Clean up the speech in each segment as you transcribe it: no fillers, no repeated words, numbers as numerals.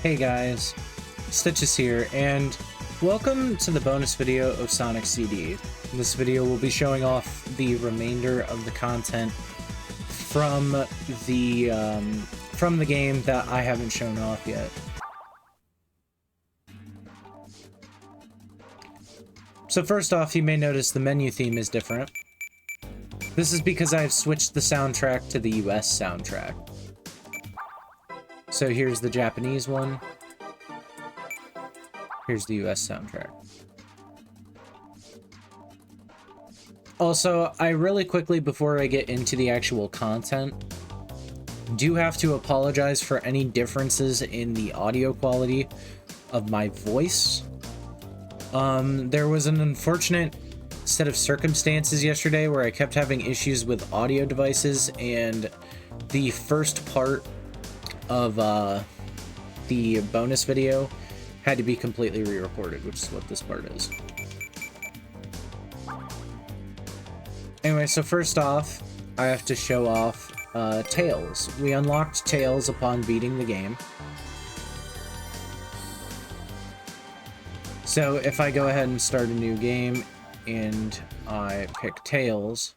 Hey guys, Stitches here, and welcome to the bonus video of Sonic CD. In this video will be showing off the remainder of the content from the game that I haven't shown off yet. So first off, you may notice the menu theme is different. This is because I've switched the soundtrack to the US soundtrack. So here's the Japanese one. Here's the US soundtrack. Also, I really quickly, before I get into the actual content, do have to apologize for any differences in the audio quality of my voice. There was an unfortunate set of circumstances yesterday where I kept having issues with audio devices, and the first part of the bonus video had to be completely re-recorded, which is what this part is. Anyway, so first off, I have to show off Tails. We unlocked Tails upon beating the game. So if I go ahead and start a new game and I pick Tails,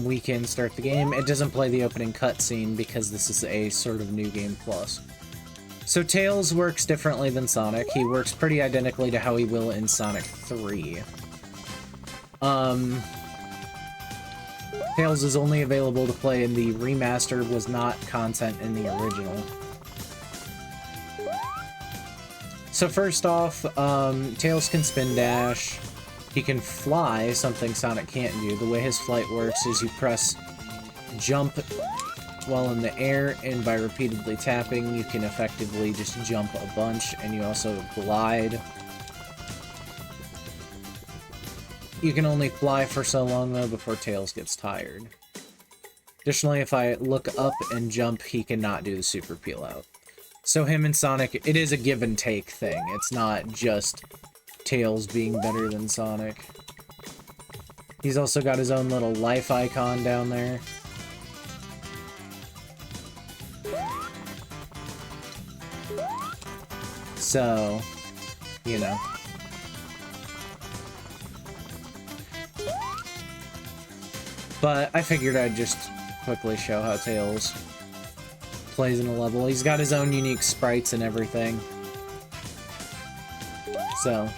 we can start the game. It doesn't play the opening cutscene because this is a sort of new game plus. So Tails works differently than Sonic. He works pretty identically to how he will in Sonic 3. Tails is only available to play in the remastered, was not content in the original. So first off, Tails can spin dash. He can fly, something Sonic can't do. The way his flight works is you press jump while in the air, and by repeatedly tapping, you can effectively just jump a bunch, and you also glide. You can only fly for so long, though, before Tails gets tired. Additionally, if I look up and jump, he cannot do the super peel out. So him and Sonic, it is a give and take thing. It's not just Tails being better than Sonic. He's also got his own little life icon down there. So, you know. But I figured I'd just quickly show how Tails plays in a level. He's got his own unique sprites and everything. So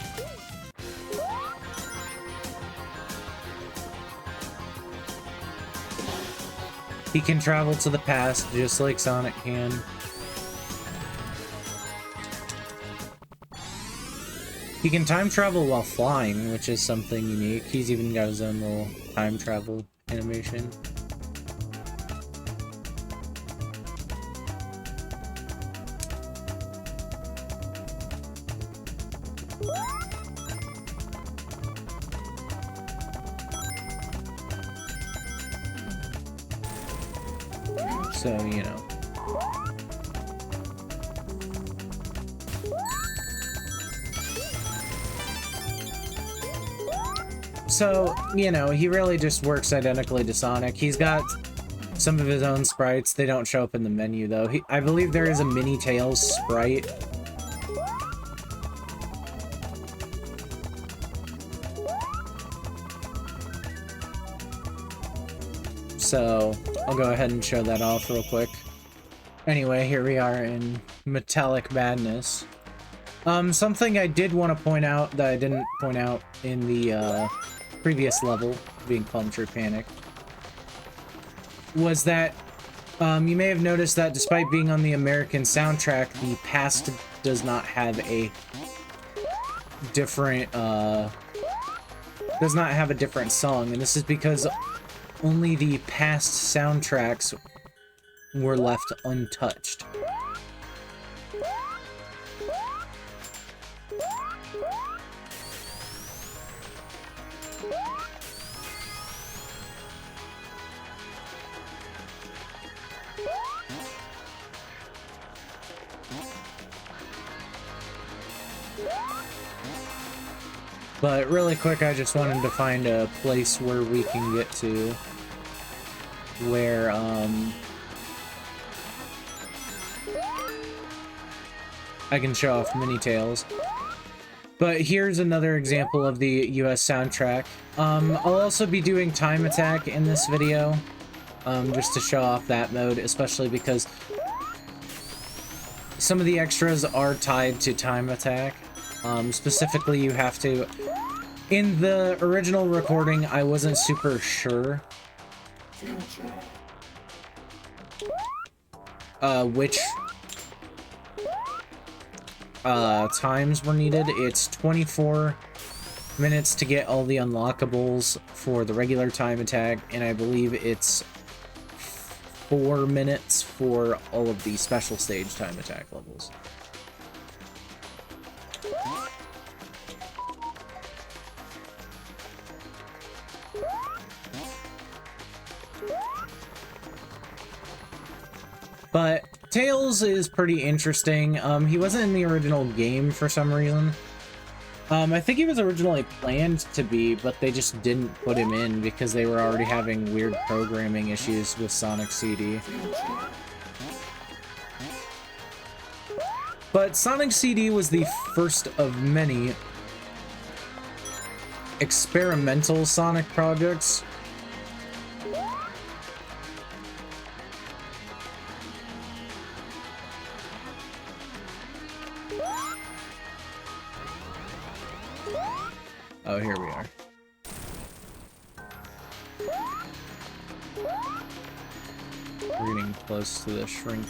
he can travel to the past just like Sonic can. He can time travel while flying, which is something unique. He's even got his own little time travel animation. So, you know. So, you know, he really just works identically to Sonic. He's got some of his own sprites. They don't show up in the menu, though. I believe there is a mini Tails sprite. So, I'll go ahead and show that off real quick. Anyway, here we are in Metallic Madness. Something I did want to point out that I didn't point out in the previous level, being Plum Tree Panic, was that you may have noticed that despite being on the American soundtrack, the past does not have a different song, and this is because only the past soundtracks were left untouched. But really quick, I just wanted to find a place where we can get to. where I can show off mini tails. But here's another example of the US soundtrack. I'll also be doing Time Attack in this video, just to show off that mode, especially because some of the extras are tied to Time Attack. Specifically, you have to... In the original recording, I wasn't super sure which times were needed. It's 24 minutes to get all the unlockables for the regular Time Attack, and I believe it's 4 minutes for all of the special stage Time Attack levels. But Tails is pretty interesting. He wasn't in the original game for some reason. I think he was originally planned to be, but they just didn't put him in because they were already having weird programming issues with Sonic CD. But Sonic CD was the first of many experimental Sonic projects. Oh, here we are. We're getting close to the shrink.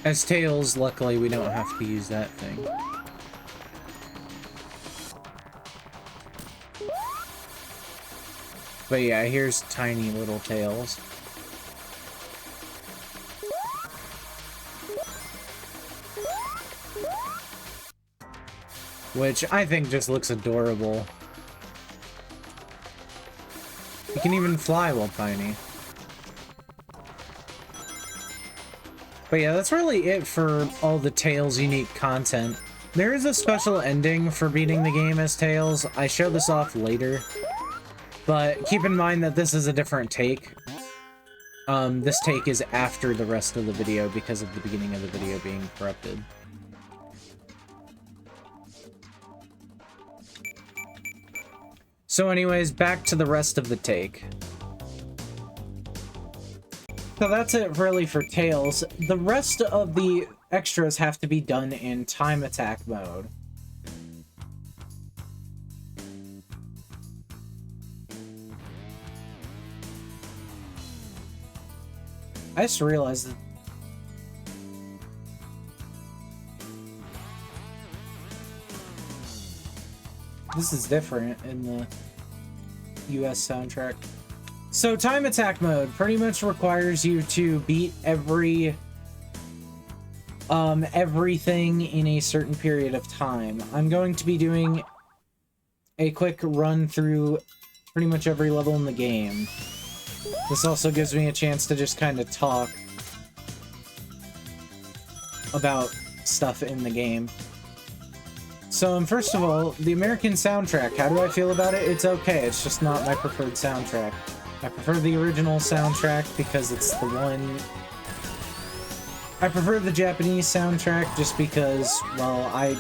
As Tails, luckily we don't have to use that thing. But yeah, here's tiny little Tails. Which I think just looks adorable. He can even fly while tiny. But yeah, that's really it for all the Tails unique content. There is a special ending for beating the game as Tails. I show this off later. But keep in mind that this is a different take. This take is after the rest of the video because of the beginning of the video being corrupted. So anyways, back to the rest of the take. So that's it really for Tails. The rest of the extras have to be done in Time Attack mode. I just realized that this is different in the US soundtrack. So Time Attack mode pretty much requires you to beat everything in a certain period of time. I'm going to be doing a quick run through pretty much every level in the game. This also gives me a chance to just kind of talk about stuff in the game. So, first of all, the American soundtrack. How do I feel about it? It's okay. It's just not my preferred soundtrack. I prefer the original soundtrack because it's the one... I prefer the Japanese soundtrack just because, well, I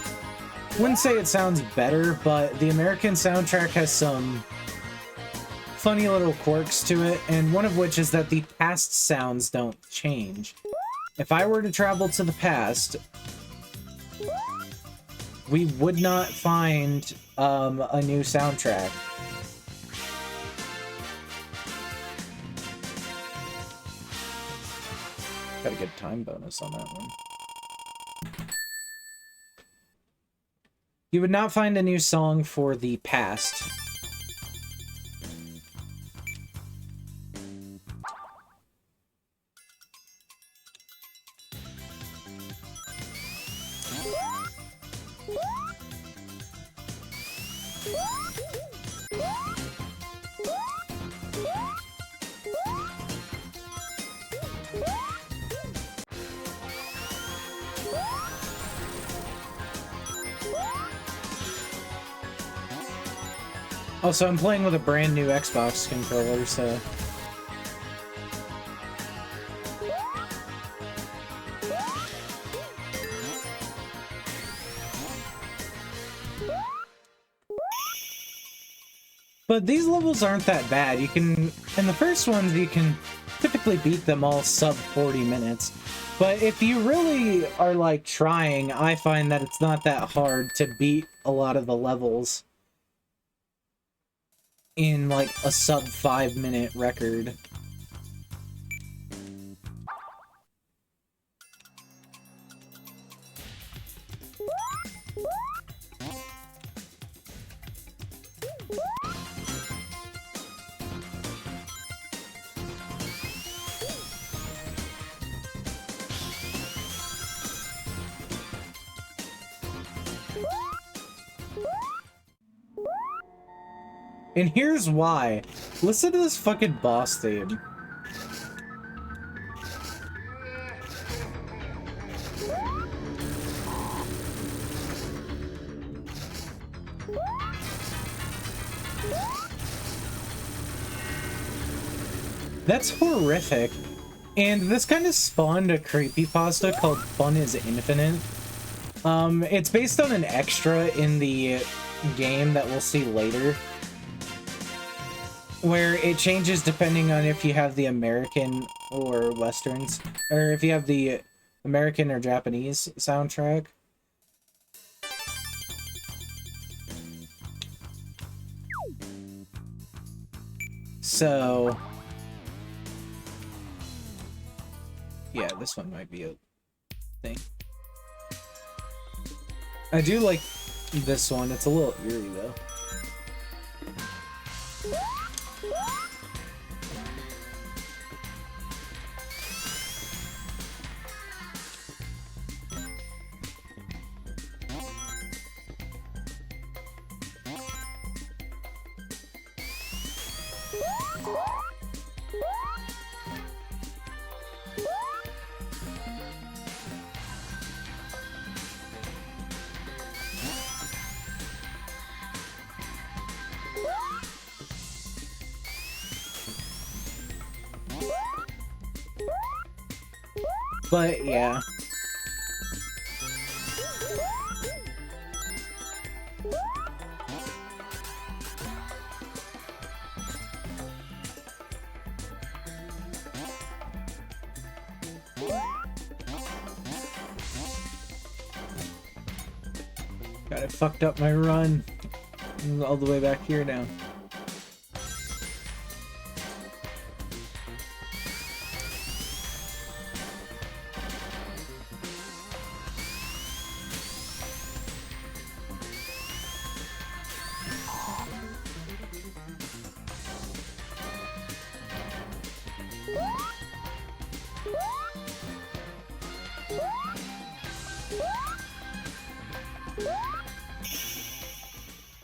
wouldn't say it sounds better, but the American soundtrack has some funny little quirks to it, and one of which is that the past sounds don't change. If I were to travel to the past, we would not find a new soundtrack. Got a good time bonus on that one. You would not find a new song for the past. Also, I'm playing with a brand new Xbox controller, so... But these levels aren't that bad. You can... In the first ones, you can typically beat them all sub 40 minutes. But if you really are, like, trying, I find that it's not that hard to beat a lot of the levels in, like, a sub 5-minute record. And here's why. Listen to this fucking boss theme. That's horrific. And this kind of spawned a creepypasta called Fun is Infinite. It's based on an extra in the game that we'll see later, where it changes depending on if you have the American or Westerns, or if you have the American or Japanese soundtrack. So, yeah, this one might be a thing. I do like this one. It's a little eerie, though. But, yeah. God, I fucked up my run. I'm all the way back here now.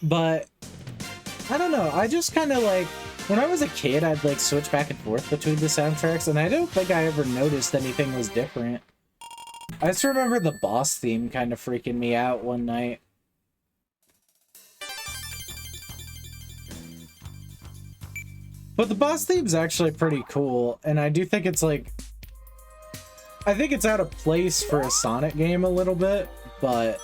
But, I don't know, I just kind of like, when I was a kid, I'd like switch back and forth between the soundtracks, and I don't think I ever noticed anything was different. I just remember the boss theme kind of freaking me out one night. But the boss theme's actually pretty cool, and I do think it's like, I think it's out of place for a Sonic game a little bit, but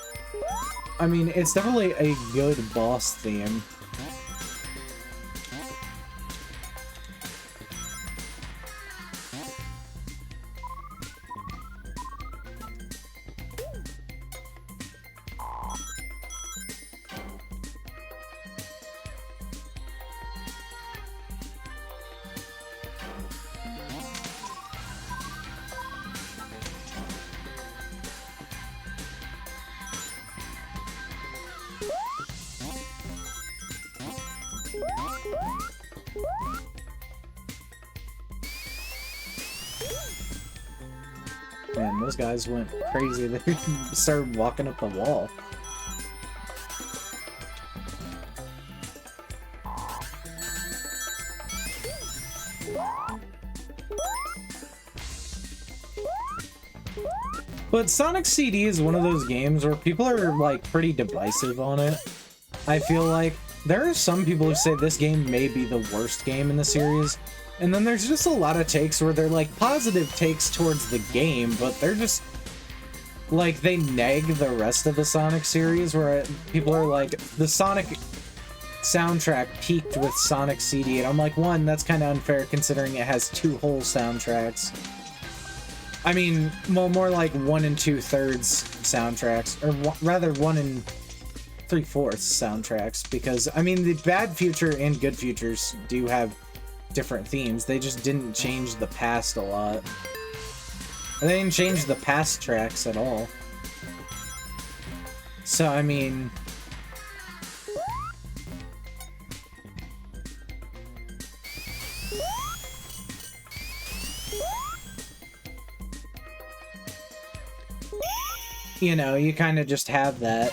I mean, it's definitely a good boss theme. Man, those guys went crazy. They started walking up the wall. But Sonic CD is one of those games where people are, like, pretty divisive on it. I feel like, There are some people who say this game may be the worst game in the series, and then there's just a lot of takes where they're like positive takes towards the game, but they're just like they neg the rest of the Sonic series, where people are like, the Sonic soundtrack peaked with Sonic CD, and I'm like, one, that's kind of unfair considering it has 2 whole soundtracks. I mean, well, more like 1 2/3 soundtracks, or rather 1 3/4 soundtracks, because I mean the Bad Future and Good Futures do have different themes. They just didn't change the past a lot. They didn't change the past tracks at all. So I mean, you know, you kind of just have that.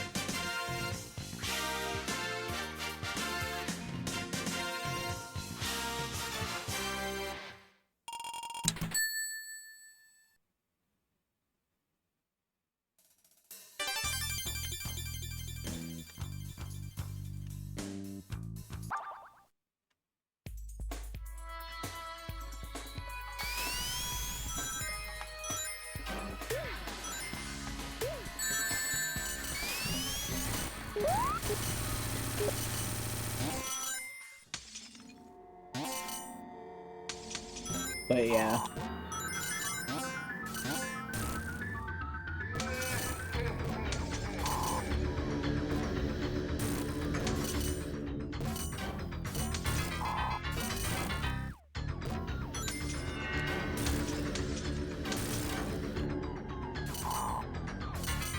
But yeah.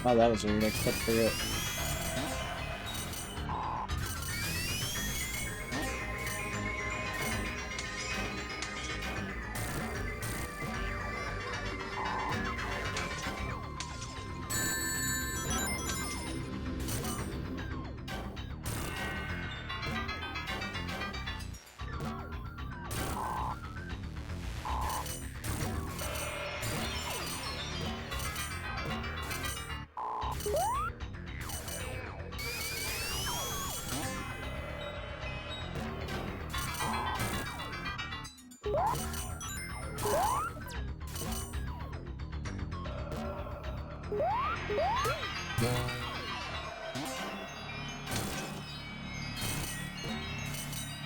Oh, that was weird. I clicked through it.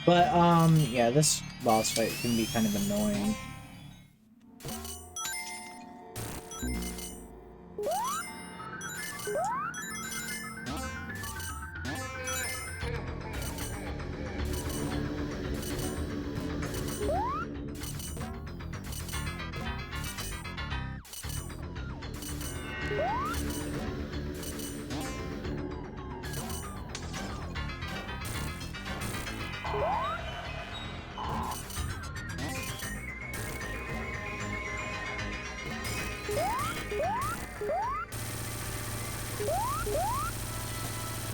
But, yeah, this boss fight can be kind of annoying.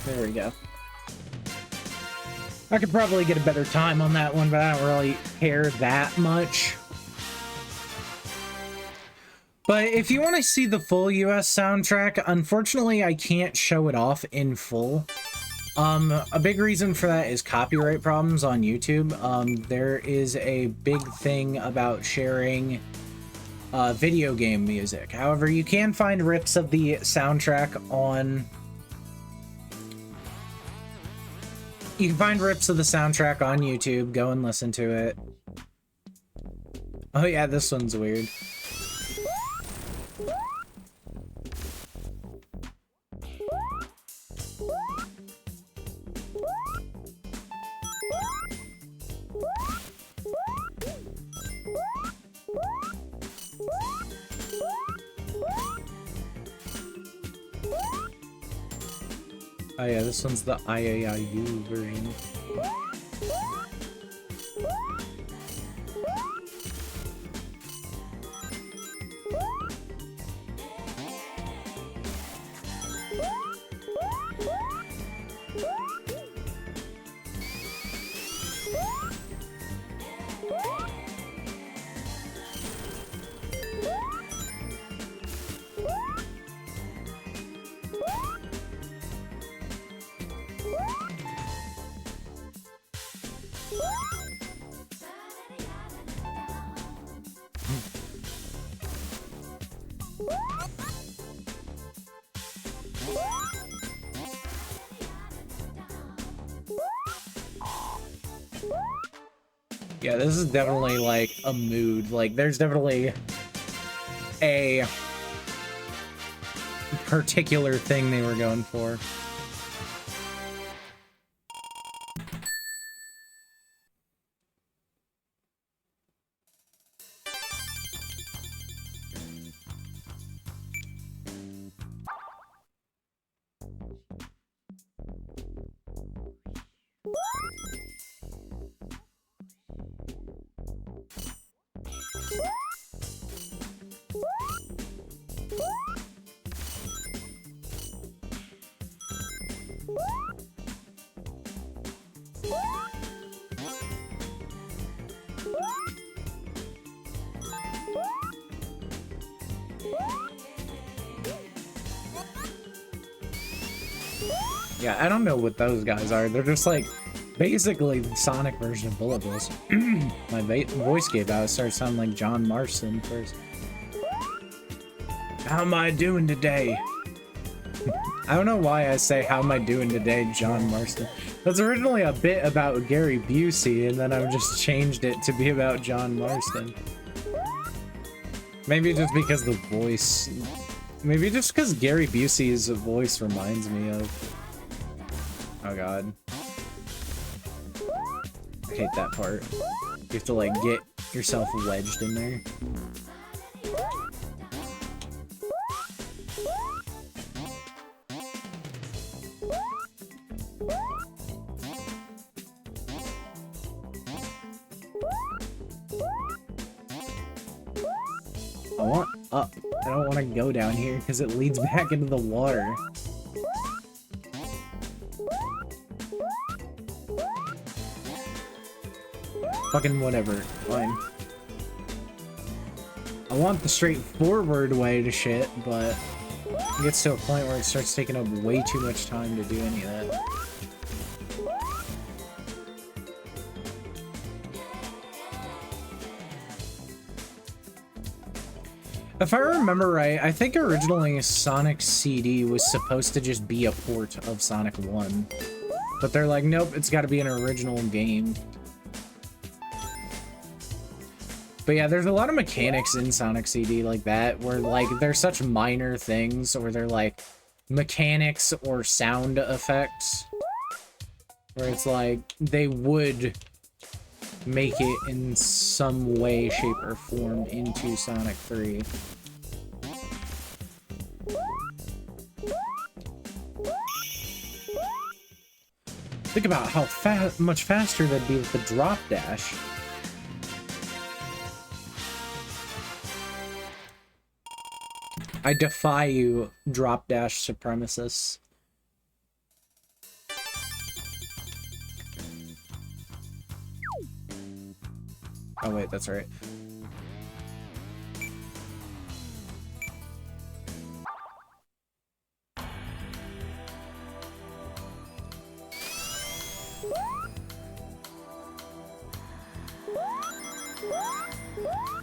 There we go. I could probably get a better time on that one, but I don't really care that much. But if you want to see the full US soundtrack, unfortunately I can't show it off in full. A big reason for that is copyright problems on YouTube. There is a big thing about sharing video game music. However, you can find rips of the soundtrack on... You can find rips of the soundtrack on YouTube. Go and listen to it. Oh yeah, this one's weird. Oh yeah, this one's the IAIU version. Yeah, this is definitely like a mood. Like, there's definitely a particular thing they were going for. Yeah, I don't know what those guys are. They're just like basically the Sonic version of Bullet Bills. My voice gave out. It started sounding like John Marston first. How am I doing today? I don't know why I say how am I doing today, John Marston. That's originally a bit about Gary Busey, and then I've just changed it to be about John Marston. Maybe just because the voice... Maybe just because Gary Busey's voice reminds me of... Oh god. I hate that part. You have to like get yourself wedged in there. I want up. I don't want to go down here because it leads back into the water. Fucking whatever, fine. I want the straightforward way to shit, but it gets to a point where it starts taking up way too much time to do any of that. If I remember right, I think originally Sonic CD was supposed to just be a port of Sonic 1. But they're like, nope, it's gotta be an original game. But yeah, there's a lot of mechanics in Sonic CD like that, where like they're such minor things, or they're like mechanics or sound effects, where it's like they would make it in some way, shape, or form into Sonic 3. Think about how much faster that'd be with the drop dash. I defy you, drop dash supremacists. Oh wait, that's right.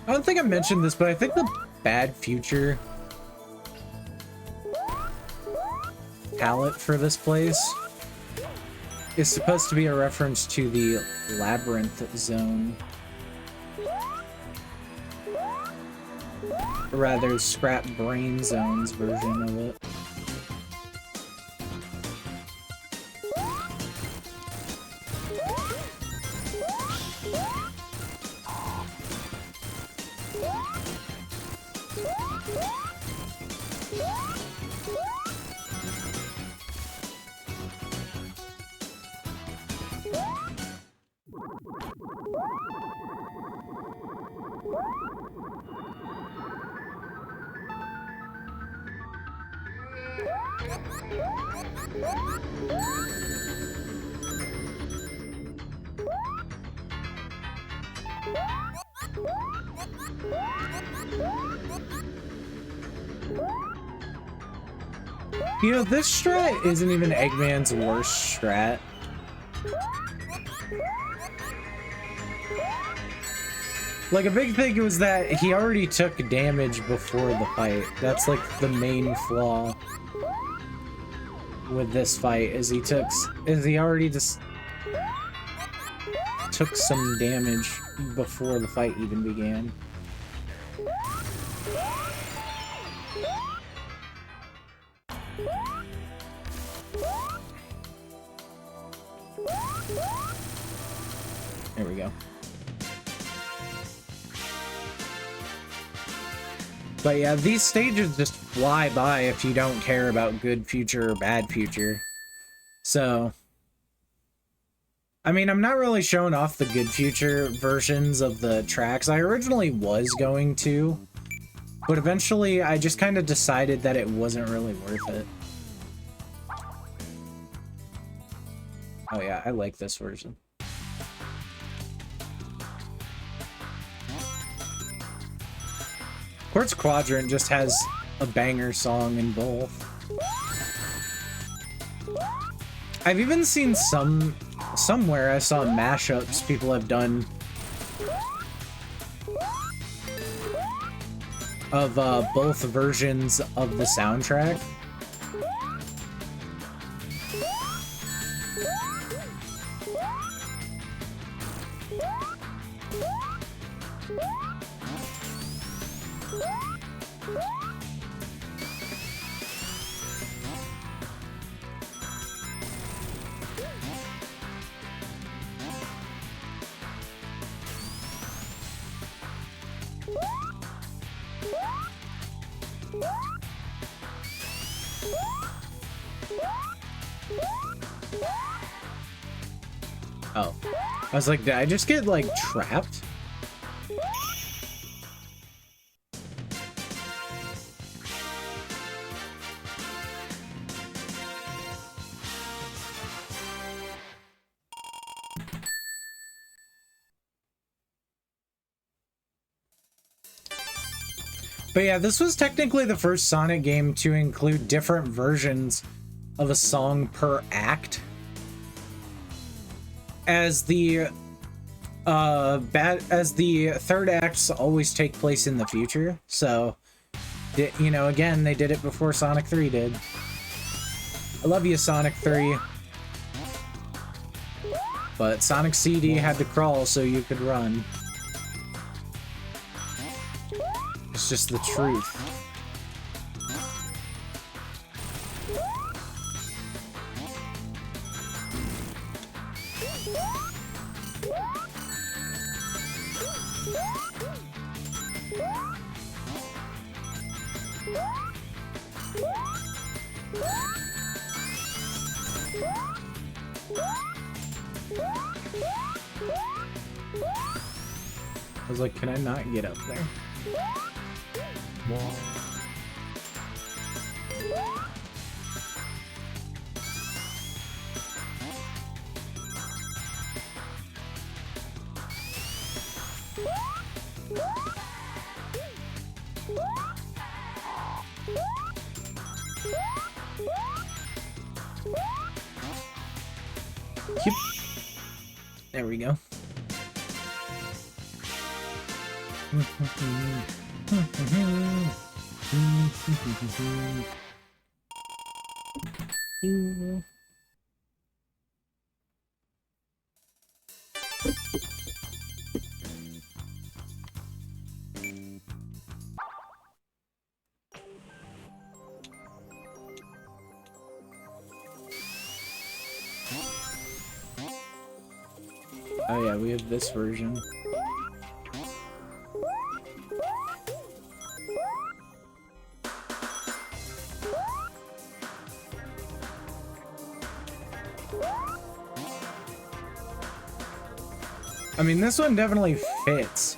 I don't think I mentioned this, but I think the Bad Future palette for this place is supposed to be a reference to the Labyrinth Zone. Or rather, Scrap Brain Zone's version of it. You know, this strat isn't even Eggman's worst strat. Like, a big thing was that he already took damage before the fight. That's like the main flaw with this fight, is he already just took some damage before the fight even began. There we go. But yeah, these stages just fly by if you don't care about good future or bad future. So, I mean, I'm not really showing off the good future versions of the tracks. I originally was going to, but eventually I just kind of decided that it wasn't really worth it. Oh yeah, I like this version. Quartz Quadrant just has a banger song in both. I've even seen somewhere I saw mashups people have done of both versions of the soundtrack. Oh. I was like, did I just get, like, trapped? But yeah, this was technically the first Sonic game to include different versions of a song per act. As the third acts always take place in the future, so you know, again, they did it before Sonic 3 did. I love you, Sonic 3. But Sonic CD had to crawl so you could run. It's just the truth. I was like, can I not get up there? Yep. There we go. Oh yeah, we have this version. I mean, this one definitely fits.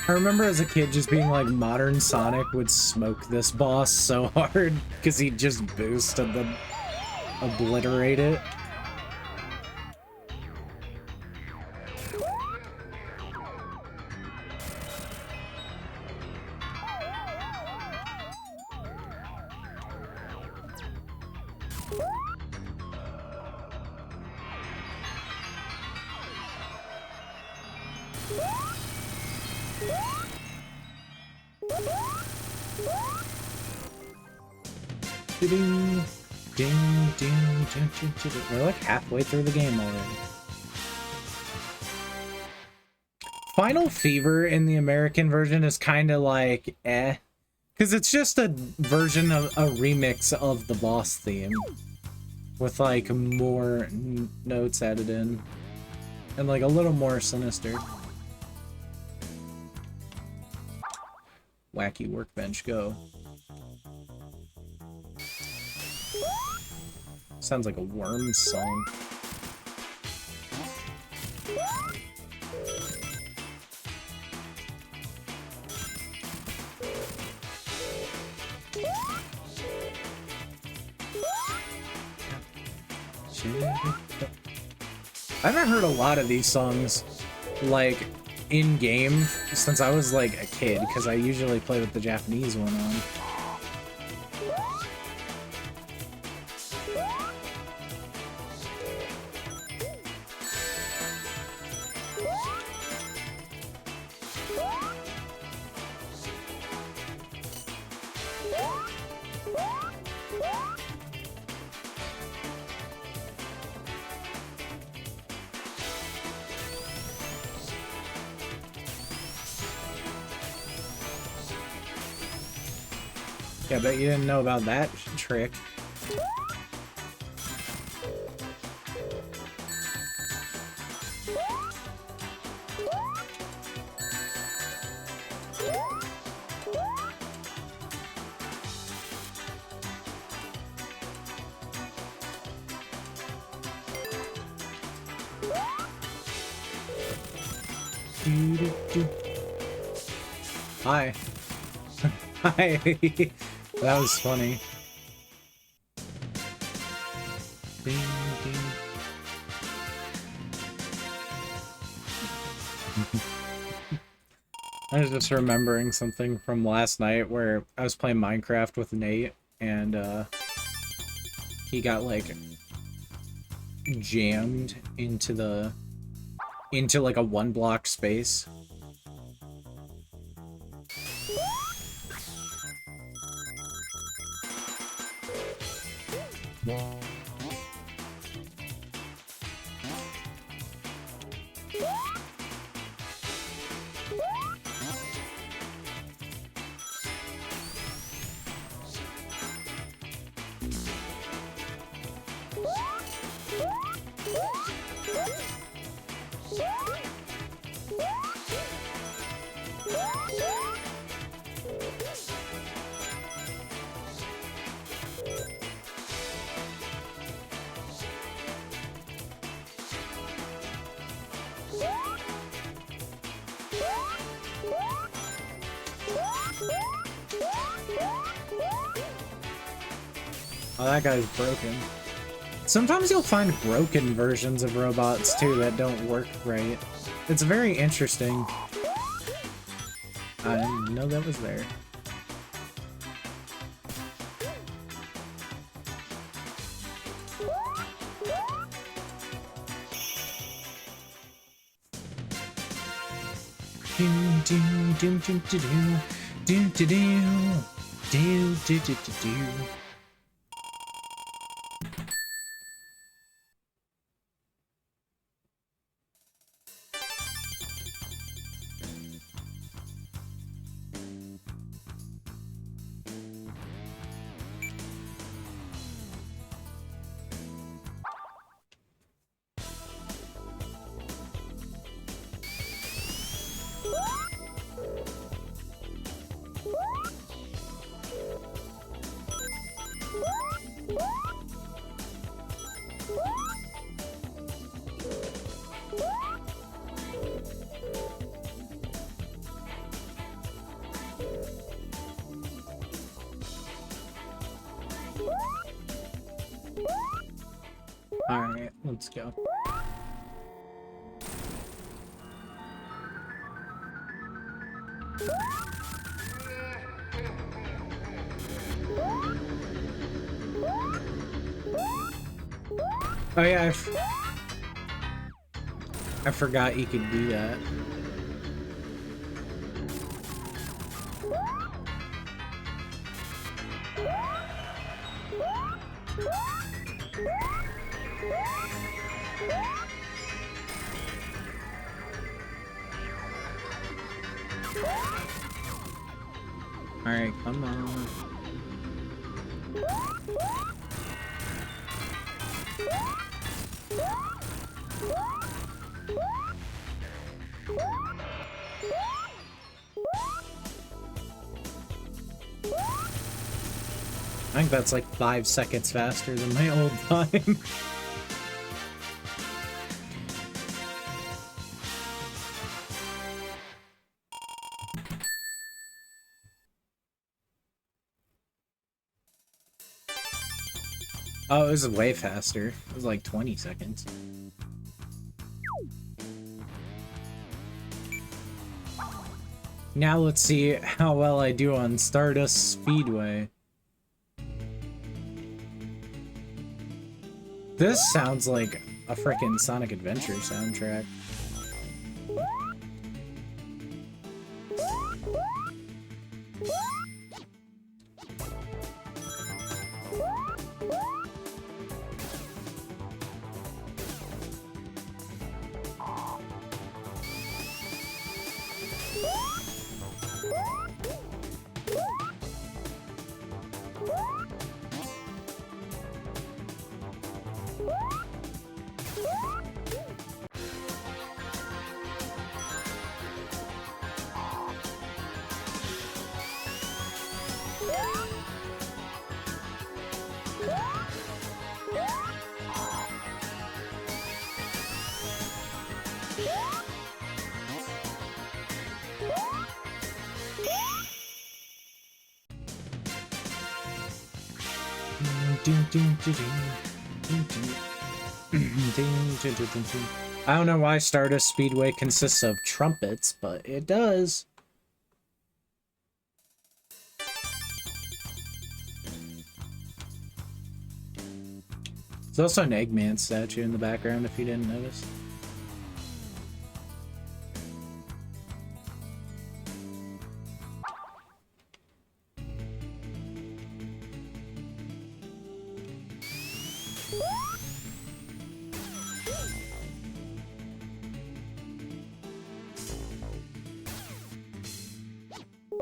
I remember as a kid just being like, modern Sonic would smoke this boss so hard because he'd just boost and then obliterate it. We're like halfway through the game already. Final Fever in the American version is kind of like eh, because it's just a version of a remix of the boss theme with like more notes added in and like a little more sinister. Wacky Workbench, go. Sounds like a Worms song. I haven't heard a lot of these songs, like, in-game since I was, like, a kid, because I usually play with the Japanese one on. Yeah, I bet you didn't know about that trick. Hi. Hi. That was funny. Ding, ding. I was just remembering something from last night where I was playing Minecraft with Nate and he got like jammed into like a 1-block space. Oh, that guy's broken. Sometimes you'll find broken versions of robots, too, that don't work right. It's very interesting. I didn't know that was there. Alright, let's go. Oh yeah, I forgot you could do that. Alright, come on. I think that's like 5 seconds faster than my old time. Oh, it was way faster. It was like 20 seconds. Now let's see how well I do on Stardust Speedway. This sounds like a frickin' Sonic Adventure soundtrack. I don't know why Stardust Speedway consists of trumpets, but it does. There's also an Eggman statue in the background if you didn't notice.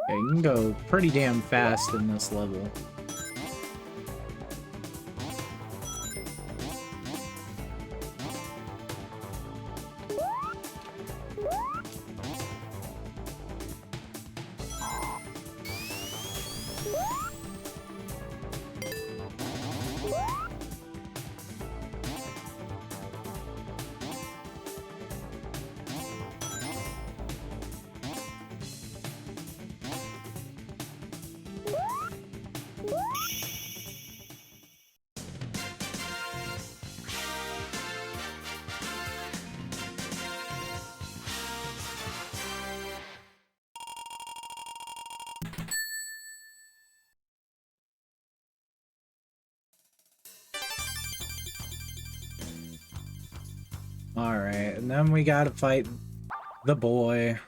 Okay, you can go pretty damn fast in this level. Alright, and then we gotta fight the boy.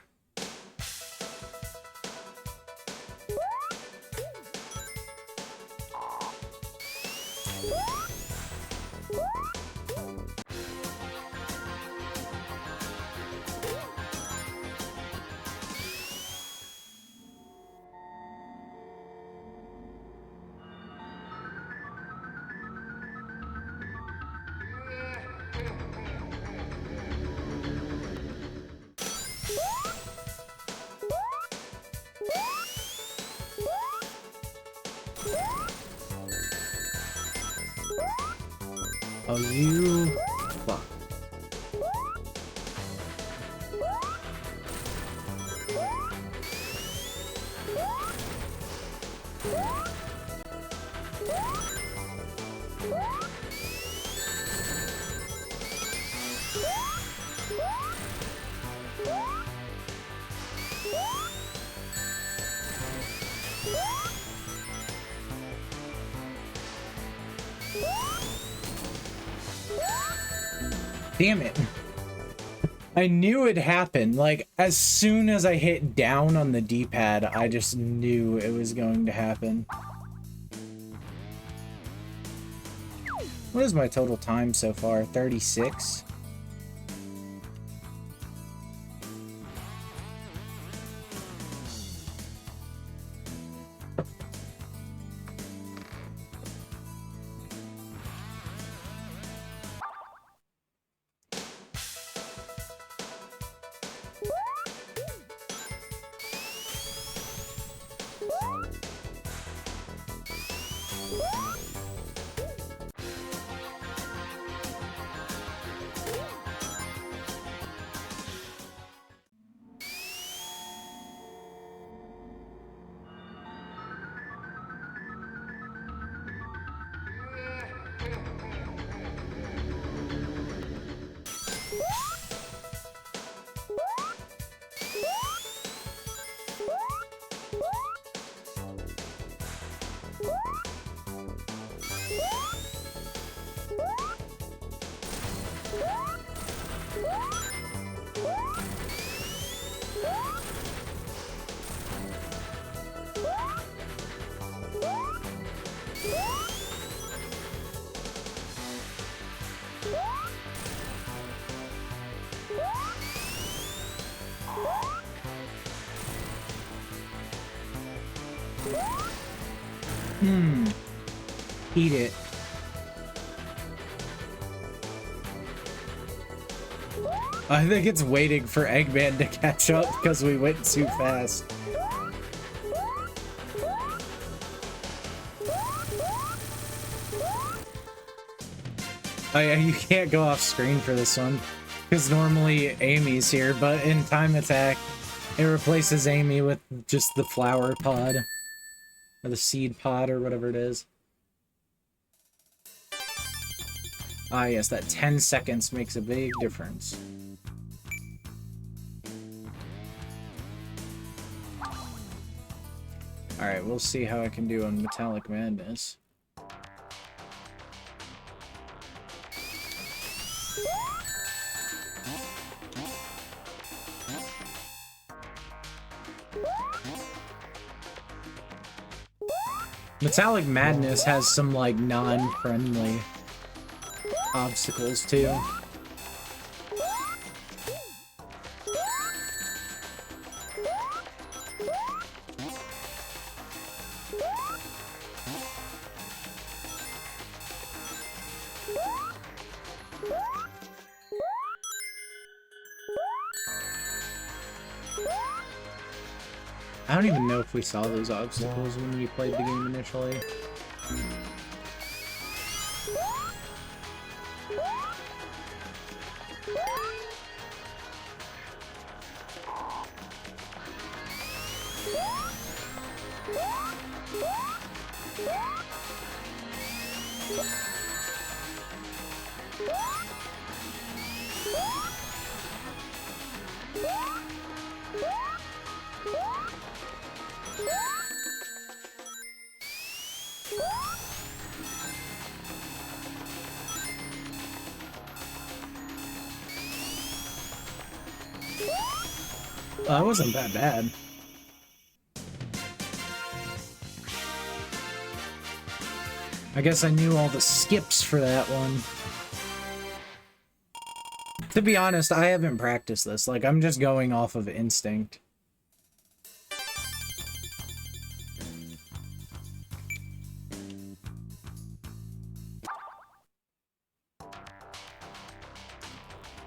Oh, you... Fuck. Damn it. I knew it happened. Like, as soon as I hit down on the D-pad, I just knew it was going to happen. What is my total time so far? 36? Eat it. I think it's waiting for Eggman to catch up because we went too fast. Oh yeah, you can't go off screen for this one because normally Amy's here, but in Time Attack, it replaces Amy with just the flower pod. Or the seed pod, or whatever it is. Ah yes, that 10 seconds makes a big difference. Alright, we'll see how I can do on Metallic Madness. Metallic Madness has some, like, non-friendly obstacles, too. I don't even know if we saw those obstacles when we played the game initially. That wasn't that bad. I guess I knew all the skips for that one. To be honest, I haven't practiced this. Like, I'm just going off of instinct.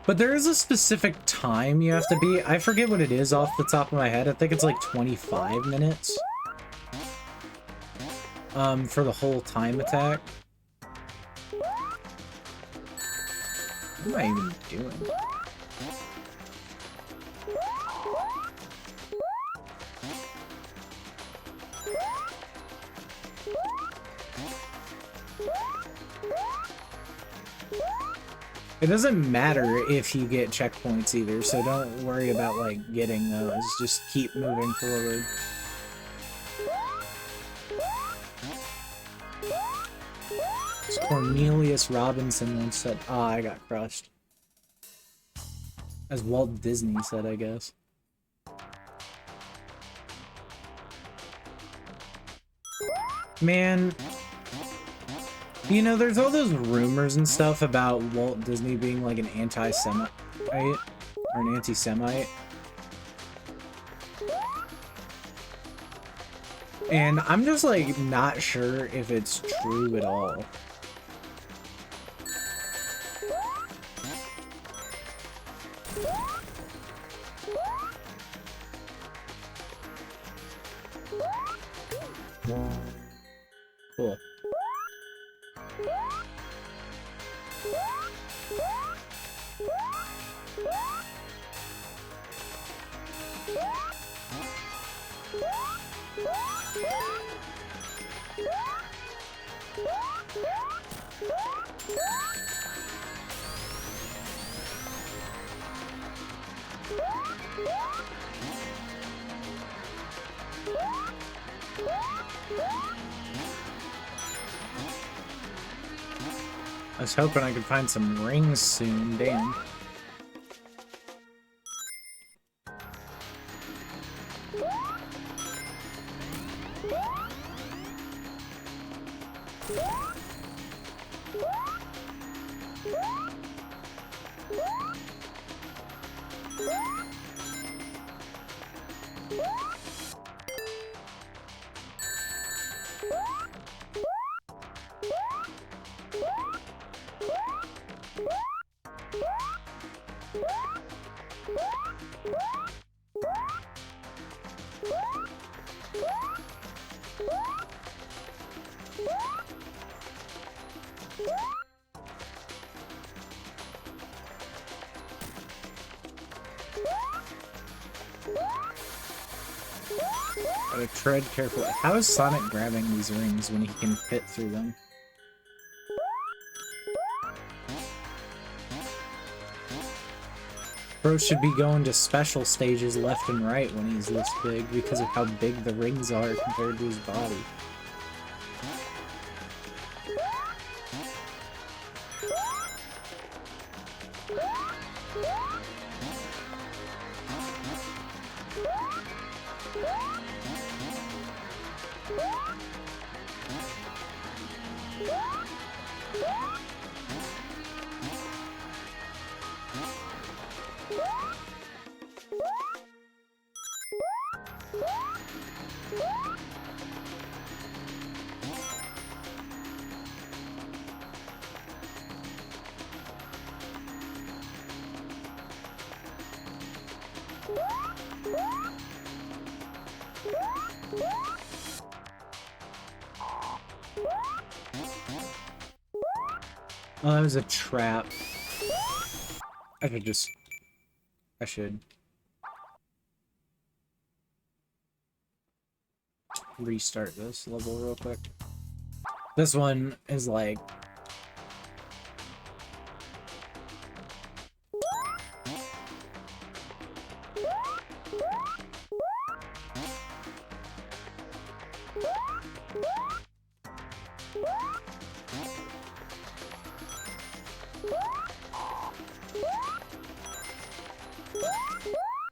But there is a specific time you have to be. I forget what it is off the top of my head. I think it's like 25 minutes. For the whole time attack. What am I even doing? It doesn't matter if you get checkpoints either, so don't worry about, like, getting those. Just keep moving forward. Cornelius Robinson once said, "Ah, I got crushed." As Walt Disney said, I guess. Man, you know, there's all those rumors and stuff about Walt Disney being like an anti-Semite, or an anti-Semite. And I'm just like not sure if it's true at all. Cool. I was hoping I could find some rings soon, damn. Gotta tread carefully. How is Sonic grabbing these rings when he can fit through them? Bro should be going to special stages left and right when he's this big because of how big the rings are compared to his body. Oh, that was a trap. I should restart this level real quick. This one is like...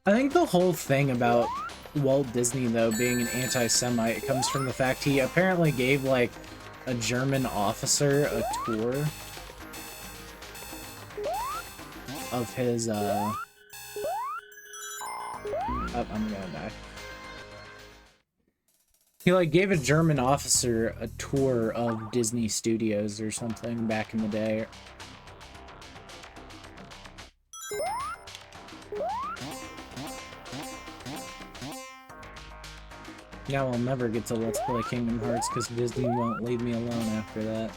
I think the whole thing about Walt Disney, though, being an anti-Semite comes from the fact he apparently gave, like, a German officer a tour of his, Oh, I'm gonna die. He, like, gave a German officer a tour of Disney Studios or something back in the day. Now I'll never get to Let's Play Kingdom Hearts because Disney won't leave me alone after that.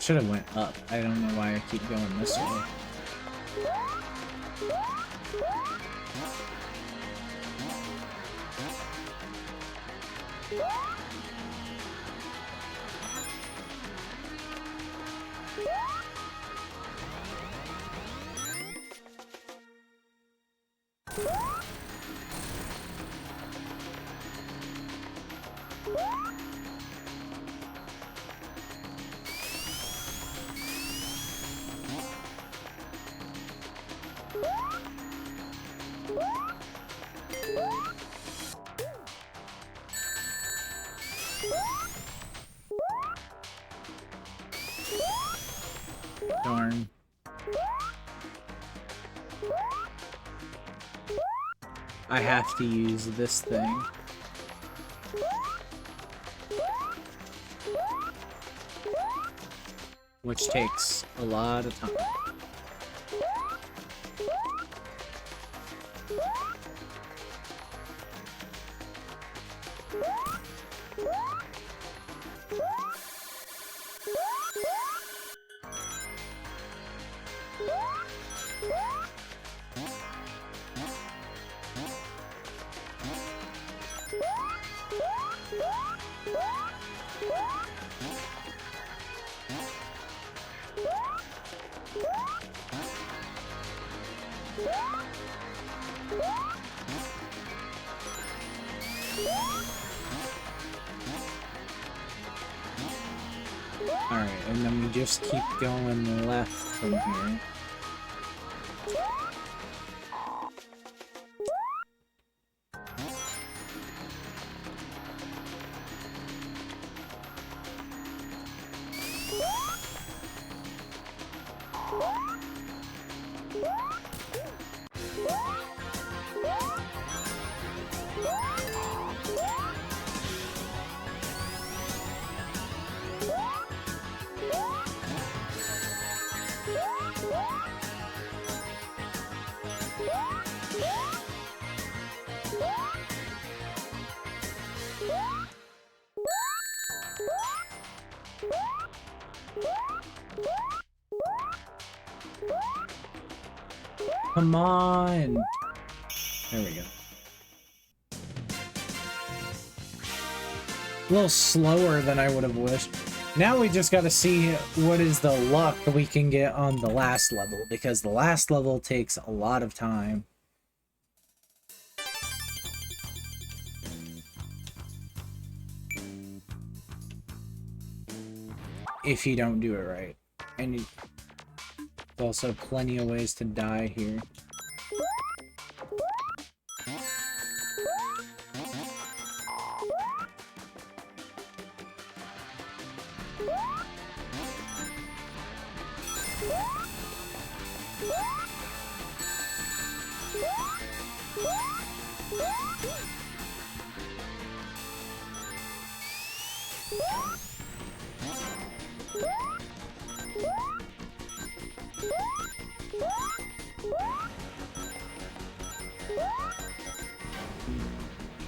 Should have went up. I don't know why I keep going this way. Darn. I have to use this thing. Which takes a lot of time. Alright, and then we just keep going left from here. Come on! There we go. A little slower than I would have wished. Now we just gotta see what is the luck we can get on the last level, because the last level takes a lot of time. If you don't do it right. And there's also plenty of ways to die here.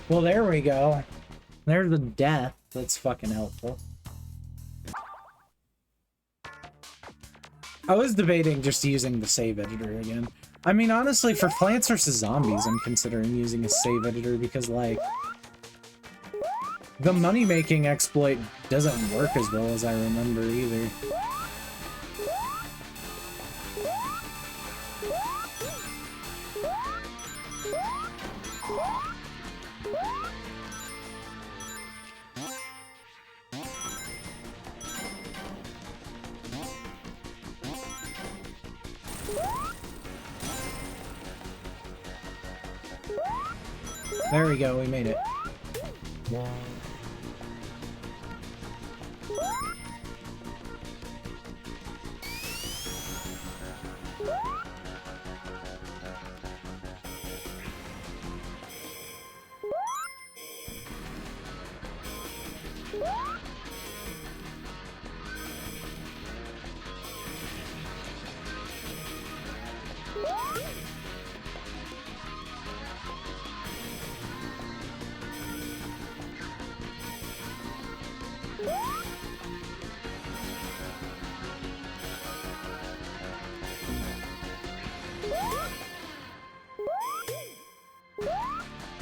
Well, there we go. There's the death. That's fucking helpful. I was debating just using the save editor again. I mean, honestly, for Plants vs. Zombies, I'm considering using a save editor because, like, the money-making exploit doesn't work as well as I remember either. There we go, we made it.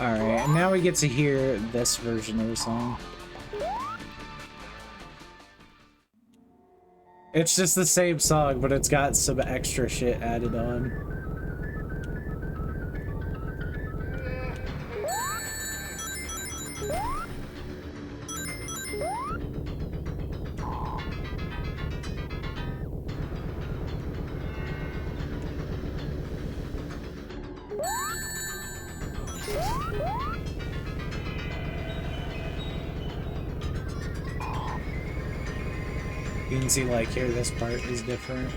Alright, and now we get to hear this version of the song. It's just the same song, but it's got some extra shit added on. You can see, like, here, this part is different.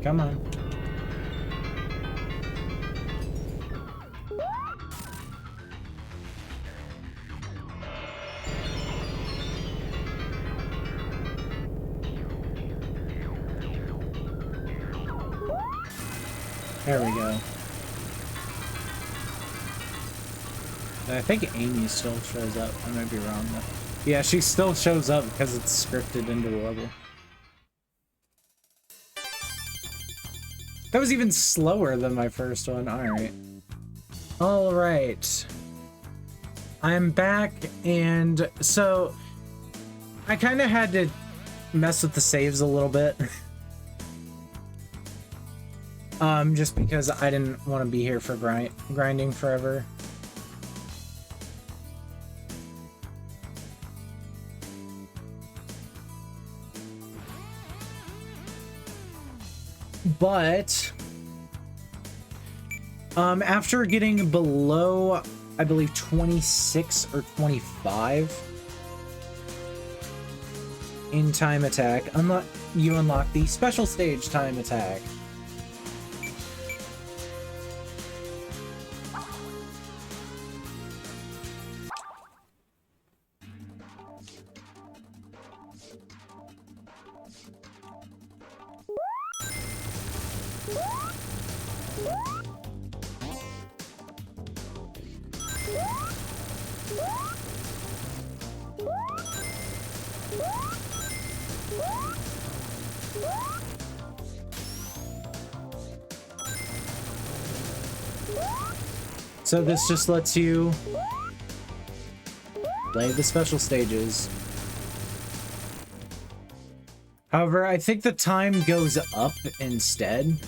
Come on. There we go. I think Amy still shows up. I might be wrong though. Yeah, she still shows up because it's scripted into the level. That was even slower than my first one. Alright. Alright. I'm back, and so I kind of had to mess with the saves a little bit. Just because I didn't want to be here for grinding forever. But after getting below, I believe 26 or 25 in time attack, you unlock the special stage time attack. So this just lets you play the special stages. However, I think the time goes up instead.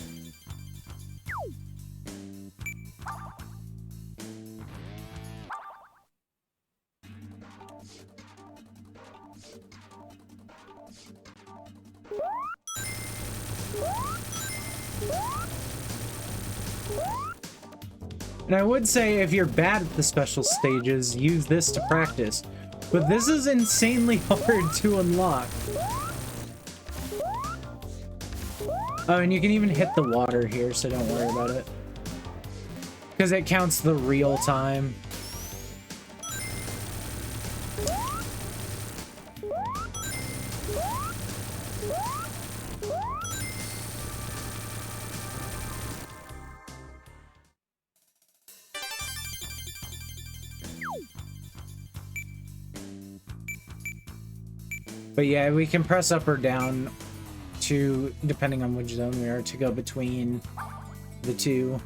And I would say if you're bad at the special stages, use this to practice. But this is insanely hard to unlock. Oh, and you can even hit the water here, so don't worry about it. Because it counts the real time. But yeah, we can press up or down to, depending on which zone we are, to go between the two.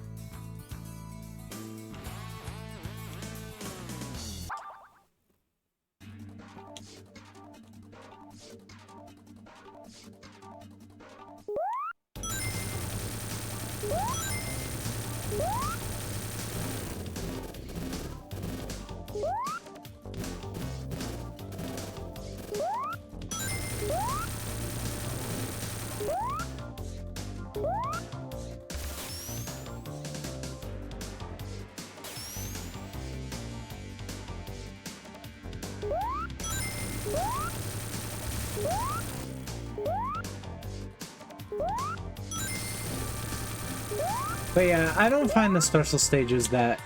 But yeah, I don't find the special stages that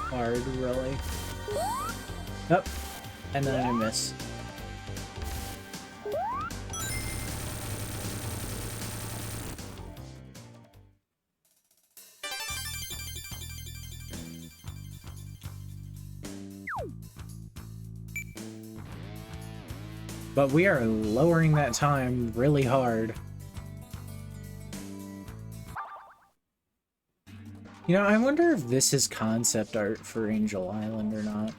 hard, really. Oh, and then I miss. But we are lowering that time really hard. You know, I wonder if this is concept art for Angel Island or not.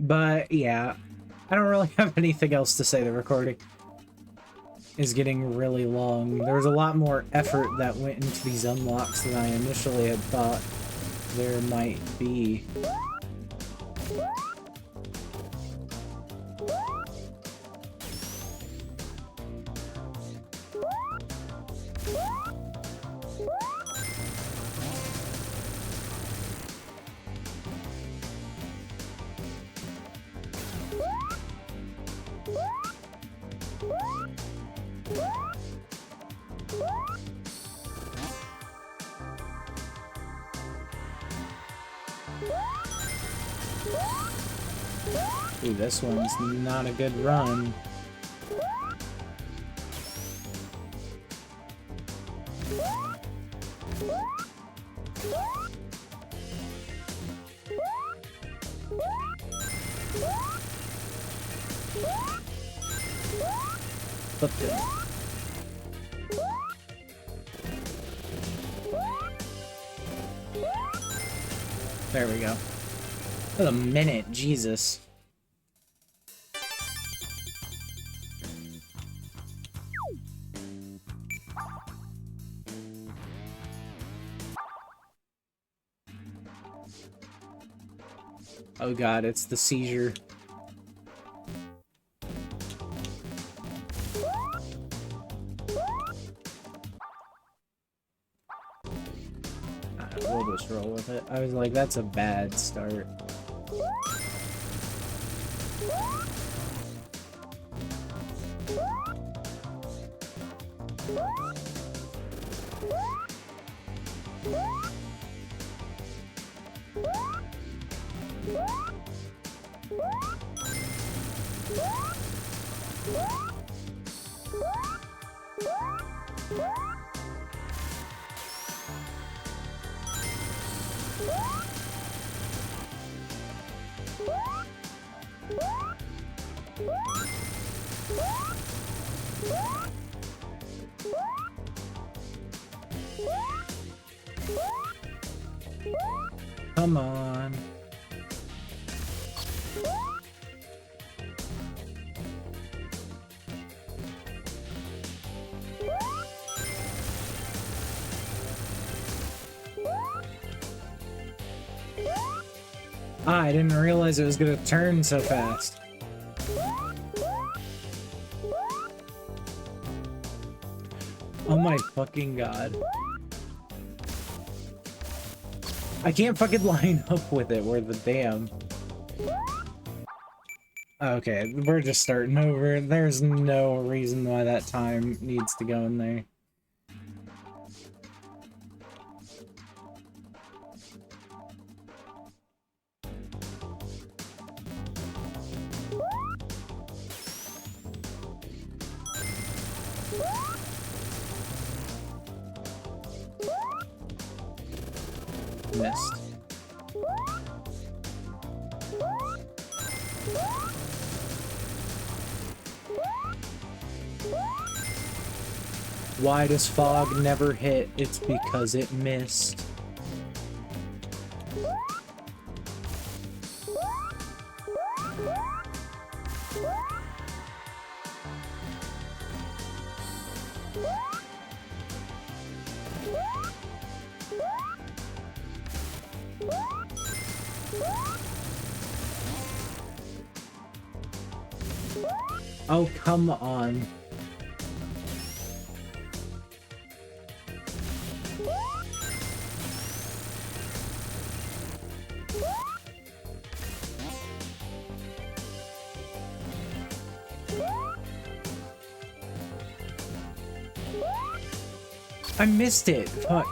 But yeah, I don't really have anything else to say. The recording is getting really long. There was a lot more effort that went into these unlocks than I initially had thought there might be. Ooh, this one's not a good run. Flipped it. There we go. For a minute, Jesus. Oh god, it's the seizure. We'll just roll with it. I was like, that's a bad start. Come on. Ah, I didn't realize it was gonna turn so fast. Oh my fucking god. I can't fucking line up with it, where the damn... Okay, we're just starting over. There's no reason why that time needs to go in there. Missed. Why does fog never hit? It's because it missed. Oh, come on. I missed it. Fuck.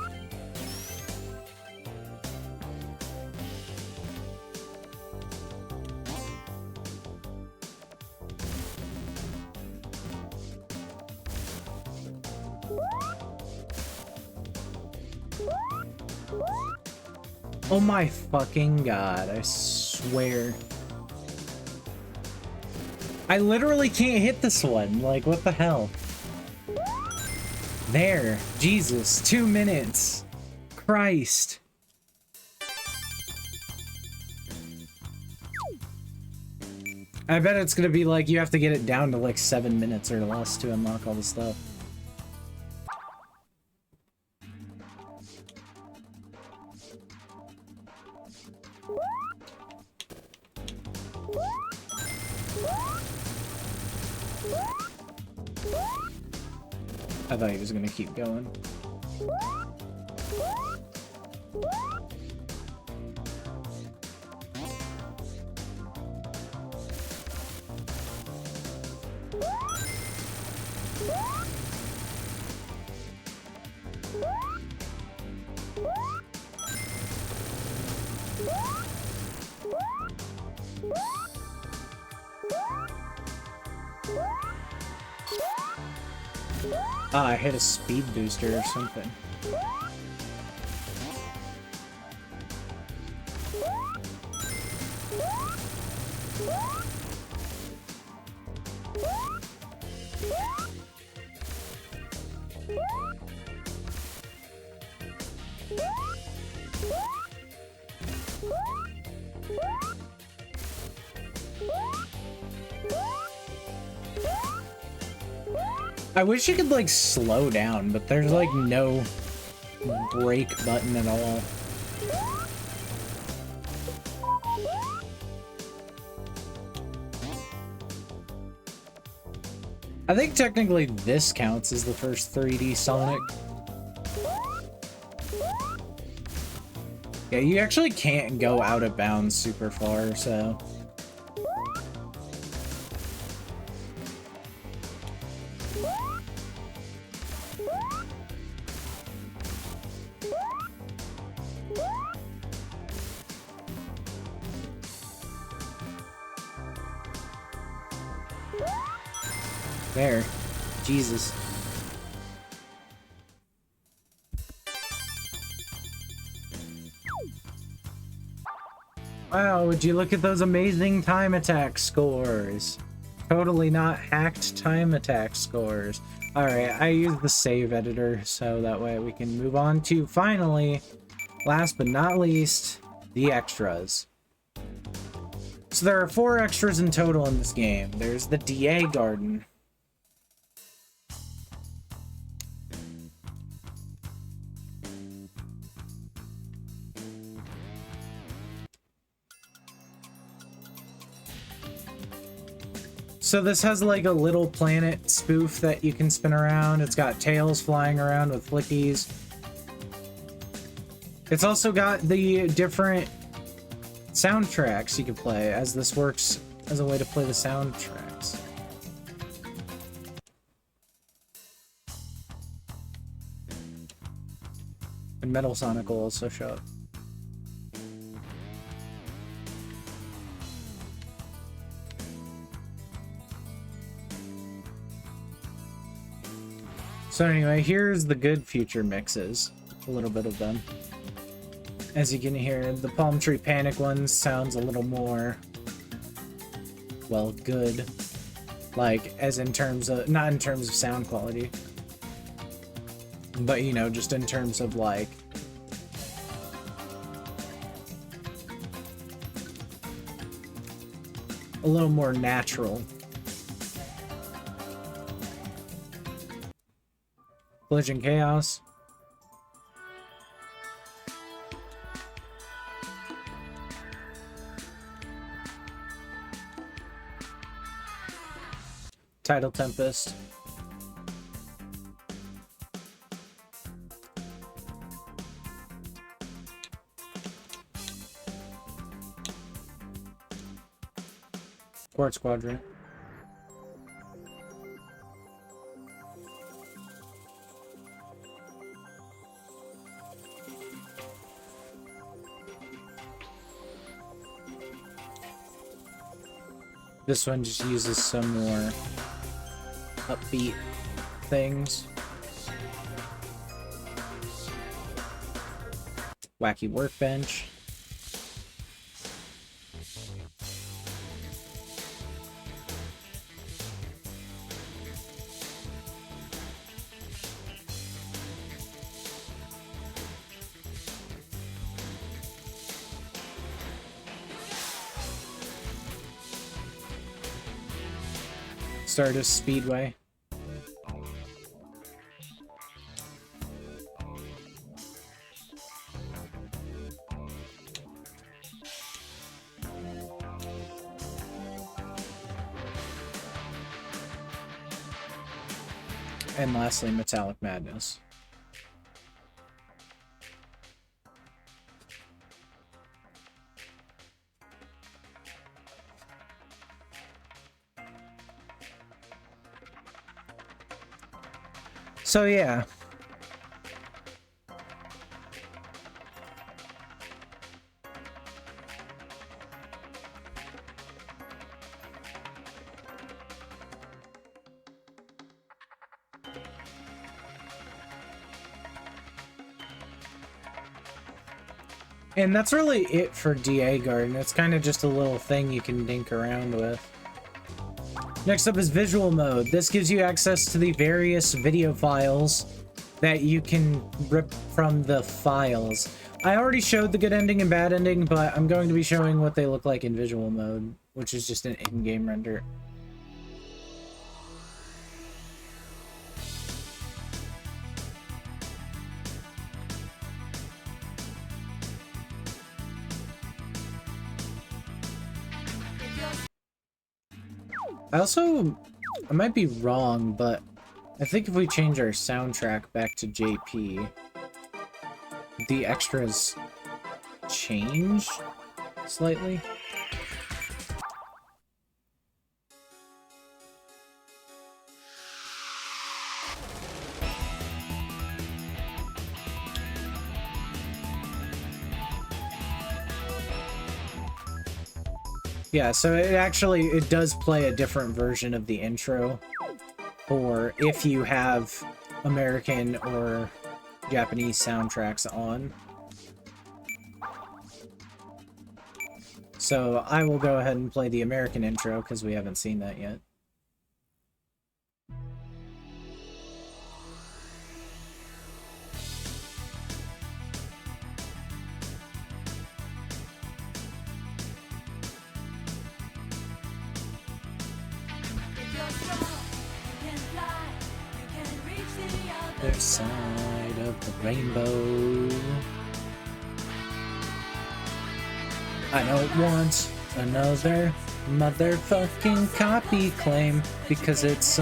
Oh my fucking god, I swear. I literally can't hit this one. Like, what the hell? There. Jesus. 2 minutes. Christ. I bet it's gonna be like you have to get it down to like 7 minutes or less to unlock all the stuff. I thought he was gonna keep going. Ah, I hit a speed booster or something. I wish you could like slow down, but there's like no brake button at all. I think technically this counts as the first 3D Sonic. Yeah, you actually can't go out of bounds super far, so... There. Jesus. Wow, would you look at those amazing time attack scores? Totally not hacked time attack scores. Alright, I use the save editor so that way we can move on to, finally, last but not least, the extras. So there are 4 extras in total in this game. There's the DA Garden. So this has like a little planet spoof that you can spin around. It's got tails flying around with flickies. It's also got the different soundtracks you can play, as this works as a way to play the soundtracks. And Metal Sonic will also show up. So anyway, here's the good future mixes. A little bit of them. As you can hear, the Palm Tree Panic one sounds a little more, well, good. Like, as in terms of, not in terms of sound quality, but, you know, just in terms of, like, a little more natural. Collision Chaos. Tidal Tempest. Quartz Quadrant. This one just uses some more upbeat things. Wacky Workbench. Stardust Speedway. And lastly, Metallic Madness. So yeah. And that's really it for DA Garden. It's kind of just a little thing you can dink around with. Next up is Visual Mode. This gives you access to the various video files that you can rip from the files. I already showed the good ending and bad ending, but I'm going to be showing what they look like in Visual Mode, which is just an in-game render. I might be wrong, but I think if we change our soundtrack back to JP, the extras change slightly. Yeah, so it does play a different version of the intro, or if you have American or Japanese soundtracks on. So I will go ahead and play the American intro because we haven't seen that yet. Other side of the rainbow. I don't want another motherfucking copy claim because it's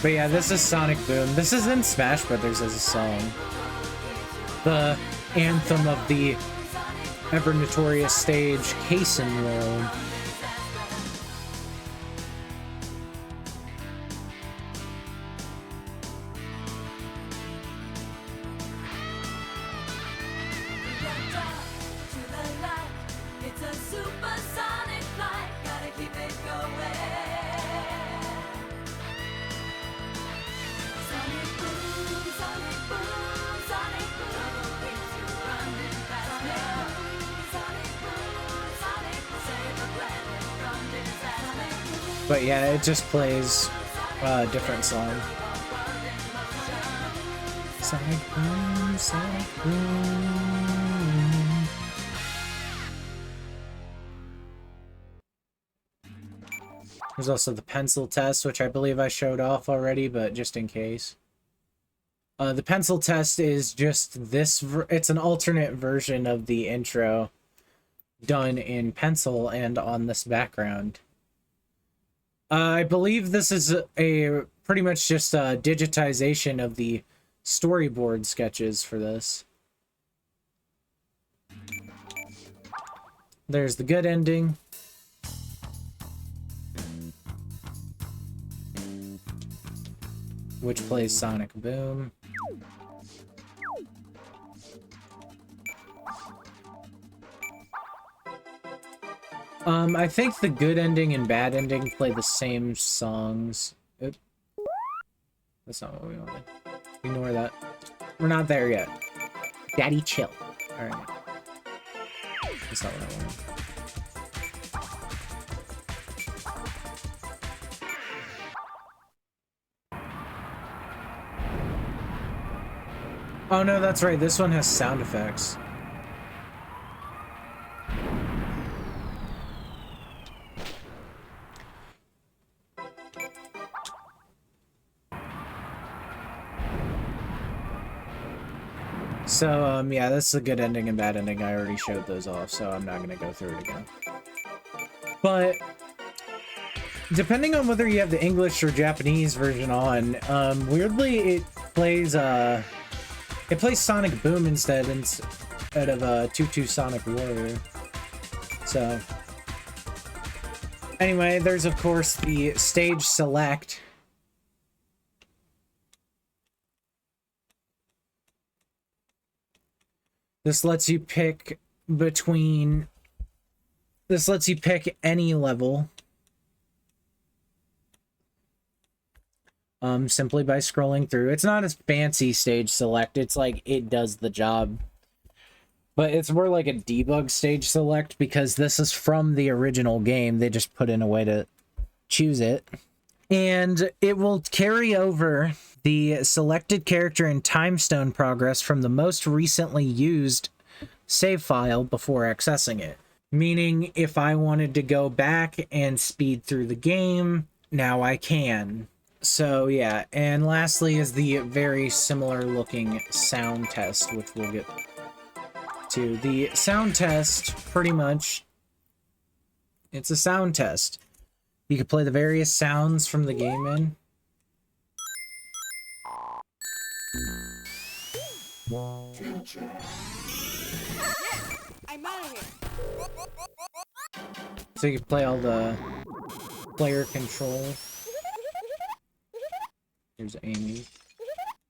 but yeah, this is Sonic Boom. This is in Smash Brothers as a song. The anthem of the ever notorious stage Cason World. But yeah, it just plays a different song. Sonic Boom, Sonic Boom. There's also the pencil test, which I believe I showed off already, but just in case. The pencil test is just this, it's an alternate version of the intro. done in pencil and on this background. I believe this is a pretty much just a digitization of the storyboard sketches for this. There's the good ending. Which plays Sonic Boom. I think the good ending and bad ending play the same songs. Oop. That's not what we wanted. Ignore that. We're not there yet. Daddy, chill. Alright. That's not what I wanted. Oh no, that's right. This one has sound effects. So, yeah, this is a good ending and bad ending. I already showed those off, so I'm not gonna go through it again. But depending on whether you have the English or Japanese version on, weirdly it plays Sonic Boom instead of Tutu Sonic Warrior. So anyway, there's of course the stage select. This lets you pick any level. Simply by scrolling through. It's not as fancy stage select. It's like it does the job. But it's more like a debug stage select because this is from the original game. They just put in a way to choose it. And it will carry over the selected character and time stone progress from the most recently used save file before accessing it. Meaning if I wanted to go back and speed through the game, now I can. So yeah, and lastly is the very similar looking sound test, which we'll get to. The sound test, pretty much, it's a sound test. You can play the various sounds from the game in. I'm out of here. So you can play all the player control. Here's Amy.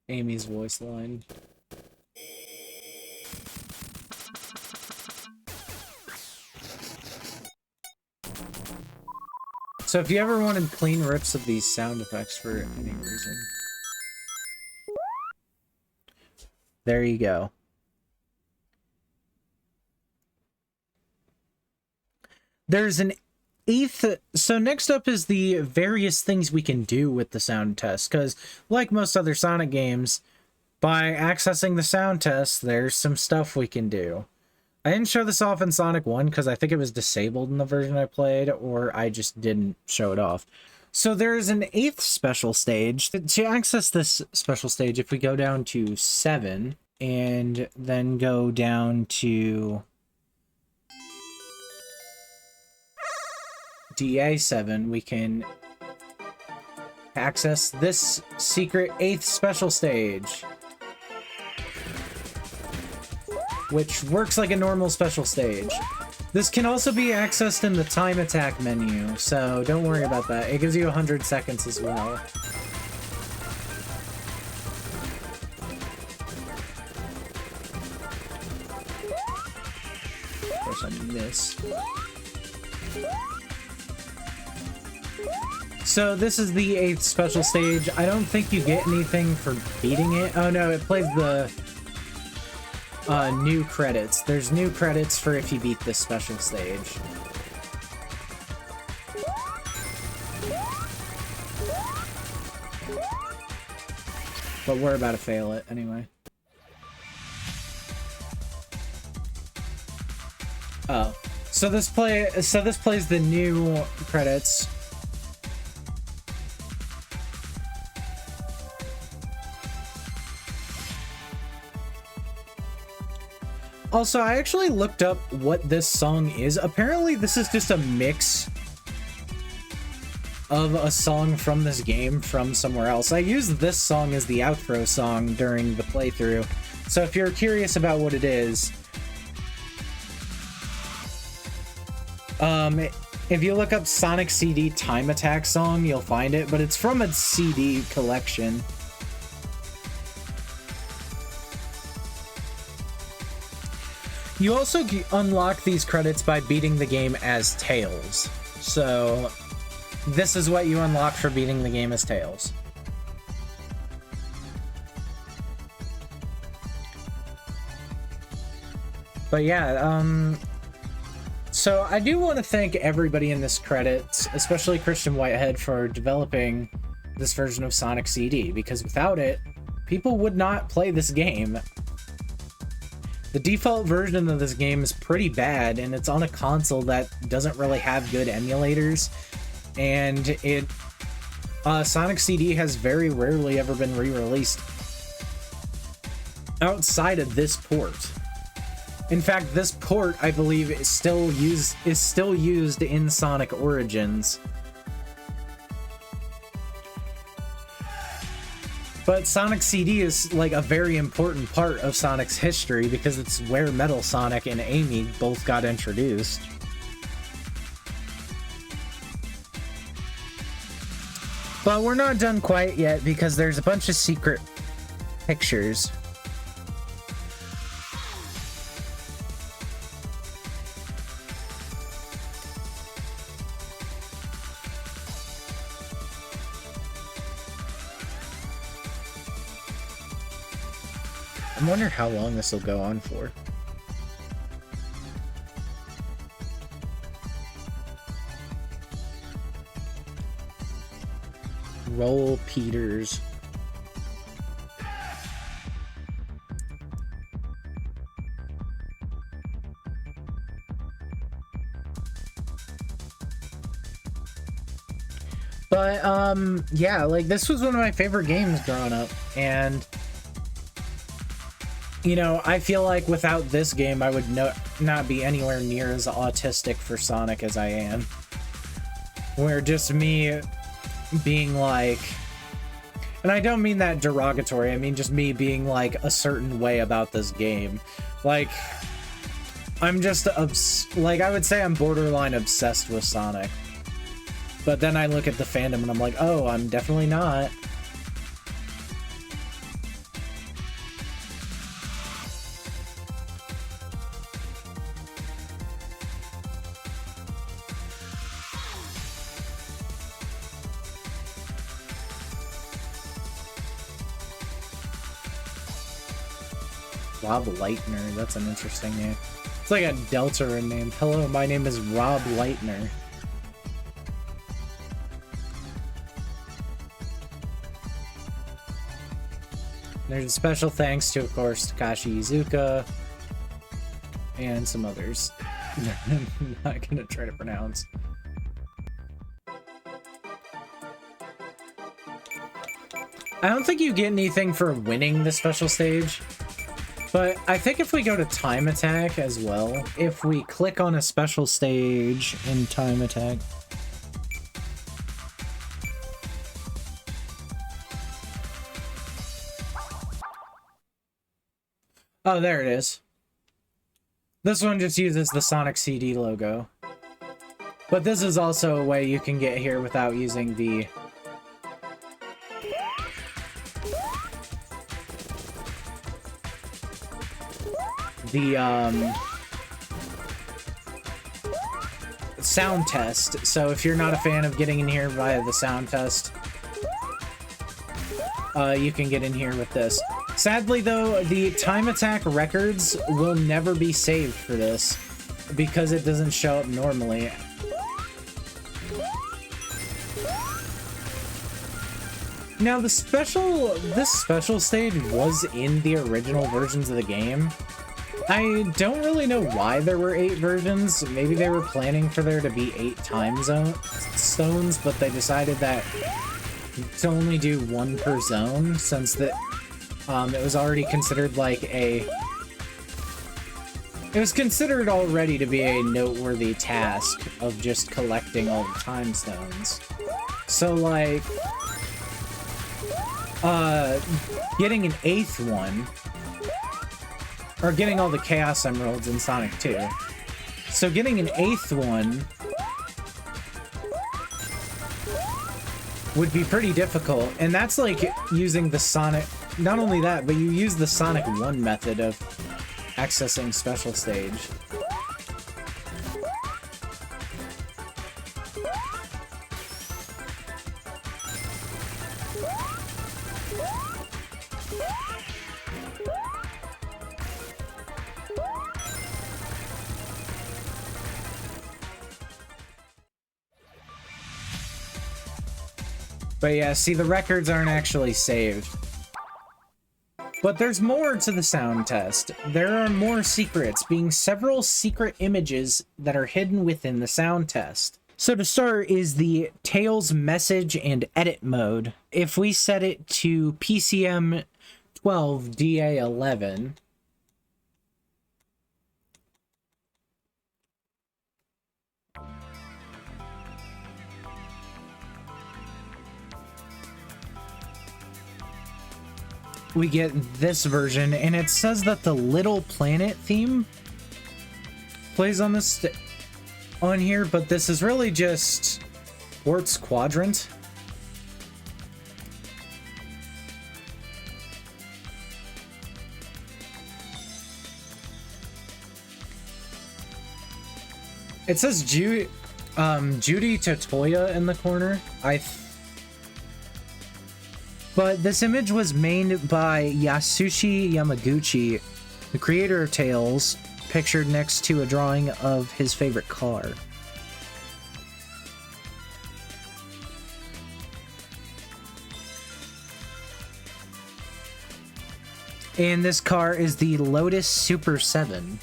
Amy's voice line. So if you ever wanted clean rips of these sound effects for any reason, there you go. There's an eighth. So next up is the various things we can do with the sound test, because like most other Sonic games, by accessing the sound test, there's some stuff we can do. I didn't show this off in Sonic 1 because I think it was disabled in the version I played, or I just didn't show it off. So there's an 8th special stage. To access this special stage, if we go down to 7, and then go down to DA7, we can access this secret 8th special stage, which works like a normal special stage. This can also be accessed in the time attack menu, so don't worry about that. It gives you 100 seconds as well. Of course, I missed. So this is the 8th special stage. I don't think you get anything for beating it. Oh no, it plays the new credits. There's new credits for if you beat this special stage. But we're about to fail it anyway. Oh. So this plays the new credits. Also, I actually looked up what this song is. Apparently, this is just a mix of a song from this game from somewhere else. I used this song as the outro song during the playthrough. So if you're curious about what it is, if you look up Sonic CD Time Attack song, you'll find it, but it's from a CD collection. You also unlock these credits by beating the game as Tails. So this is what you unlock for beating the game as Tails. But yeah, so I do want to thank everybody in this credits, especially Christian Whitehead, for developing this version of Sonic CD, because without it, people would not play this game. The default version of this game is pretty bad, and it's on a console that doesn't really have good emulators, and Sonic CD has very rarely ever been re-released outside of this port. In fact, this port, I believe, is still used in Sonic Origins. But Sonic CD is like a very important part of Sonic's history because it's where Metal Sonic and Amy both got introduced. But we're not done quite yet because there's a bunch of secret pictures. I wonder how long this will go on for. Roll Peters. But, yeah, like, this was one of my favorite games growing up, and you know, I feel like without this game, I would not be anywhere near as autistic for Sonic as I am. Where just me being like... And I don't mean that derogatory, I mean just me being like a certain way about this game. Like, I'm just... like, I would say I'm borderline obsessed with Sonic. But then I look at the fandom and I'm like, oh, I'm definitely not. Rob Leitner, that's an interesting name. It's like a Deltarune name. Hello, my name is Rob Leitner. There's a special thanks to, of course, Takashi Iizuka and some others I'm not gonna try to pronounce. I don't think you get anything for winning the special stage. But I think if we go to Time Attack as well, if we click on a special stage in Time Attack... Oh, there it is. This one just uses the Sonic CD logo. But this is also a way you can get here without using the... sound test. So if you're not a fan of getting in here via the sound test, you can get in here with this. Sadly though, the Time Attack records will never be saved for this because it doesn't show up normally. Now this special stage was in the original versions of the game. I don't really know why there were 8 versions. Maybe they were planning for there to be 8 time zones, but they decided that to only do 1 per zone, since that it was already considered like a It was considered already to be a noteworthy task of just collecting all the time stones. So, like, getting an 8th one, or getting all the Chaos Emeralds in Sonic 2. So getting an 8th one would be pretty difficult, and that's like using the Sonic... Not only that, but you use the Sonic 1 method of accessing Special Stage. But yeah, see, the records aren't actually saved. But there's more to the sound test. There are more secrets, being several secret images that are hidden within the sound test. So to start is the Tails message and edit mode. If we set it to PCM 12 DA 11, we get this version, and it says that the Little Planet theme plays on this on here, but this is really just Quartz Quadrant. It says Judy Totoya in the corner. But this image was made by Yasushi Yamaguchi, the creator of Tails, pictured next to a drawing of his favorite car. And this car is the Lotus Super 7.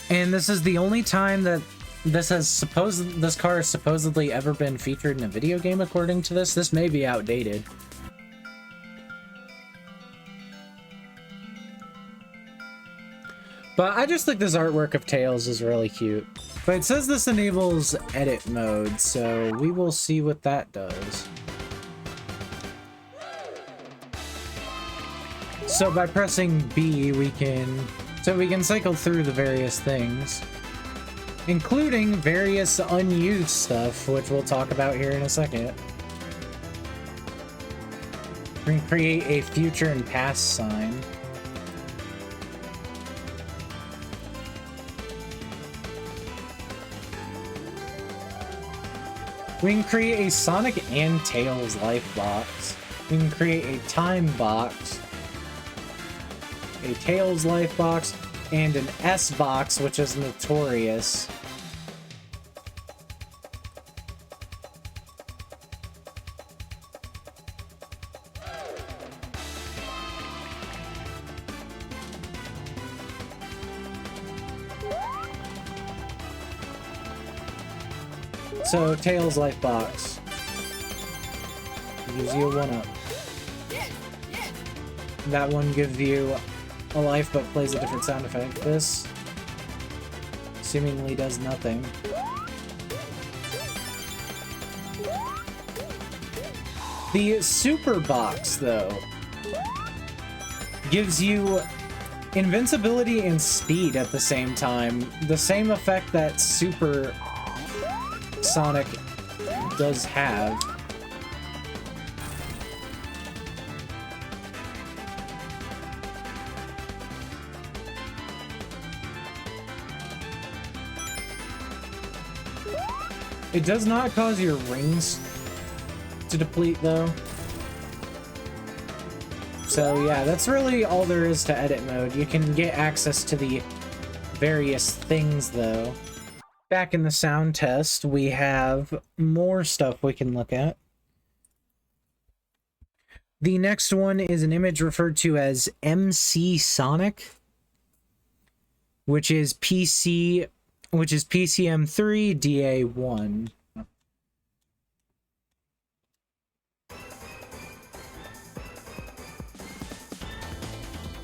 And this is the only time that this car has supposedly ever been featured in a video game, according to this. This may be outdated. But I just think this artwork of Tails is really cute. But it says this enables edit mode, so we will see what that does. So by pressing B, we can cycle through the various things, including various unused stuff, which we'll talk about here in a second. We can create a future and past sign. We can create a Sonic and Tails life box. We can create a time box, a Tails life box, and an S box, which is notorious. So, Tails life box gives you a 1-up. That one gives you a life but plays a different sound effect. This seemingly does nothing. The super box, though, gives you invincibility and speed at the same time. The same effect that Super Sonic does have. It does not cause your rings to deplete, though. So yeah, that's really all there is to edit mode. You can get access to the various things, though. Back in the sound test, we have more stuff we can look at. The next one is an image referred to as MC Sonic, which is PCM3 DA1.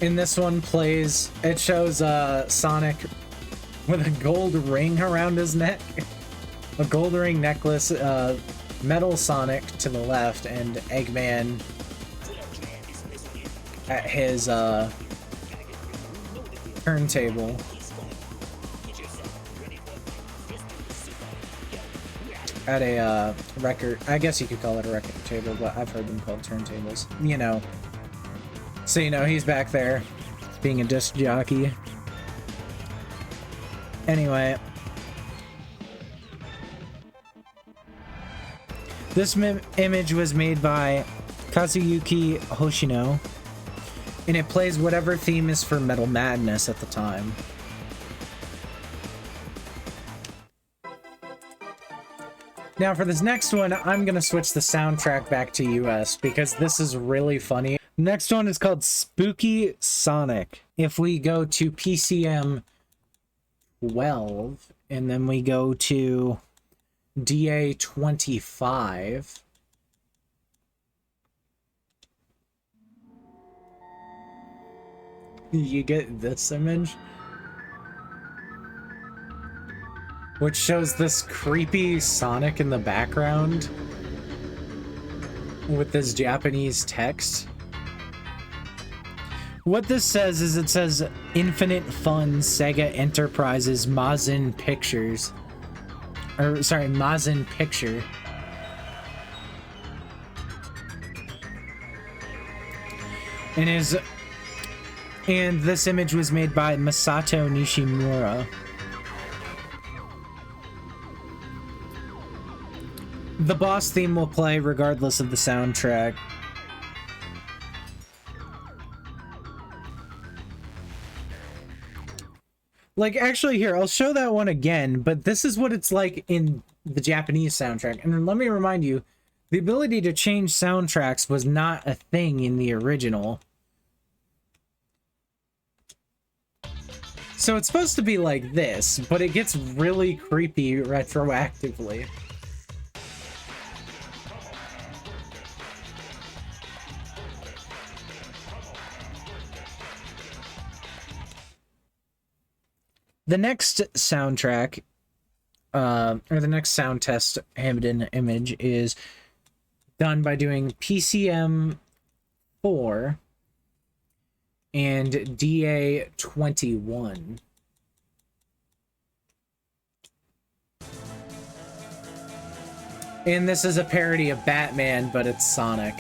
in this one plays, it shows Sonic with a gold ring around his neck. A gold ring necklace, Metal Sonic to the left, and Eggman at his turntable. At a record, I guess you could call it a record table, but I've heard them called turntables. You know. So, you know, he's back there being a disc jockey. Anyway. This image was made by Kazuyuki Hoshino, and it plays whatever theme is for Metal Madness at the time. Now for this next one, I'm gonna switch the soundtrack back to US because this is really funny. Next one is called Spooky Sonic. If we go to PCM 12, and then we go to DA 25, you get this image, which shows this creepy Sonic in the background with this Japanese text. What this says is it says Infinite Fun Sega Enterprises Mazin Pictures. Or, sorry, Mazin Picture. And this image was made by Masato Nishimura. The boss theme will play regardless of the soundtrack. Like, actually, here, I'll show that one again, but this is what it's like in the Japanese soundtrack. And let me remind you, the ability to change soundtracks was not a thing in the original. So it's supposed to be like this, but it gets really creepy retroactively. The next soundtrack, or the next sound test hidden image is done by doing PCM 4 and DA 21. And this is a parody of Batman, but it's Sonic.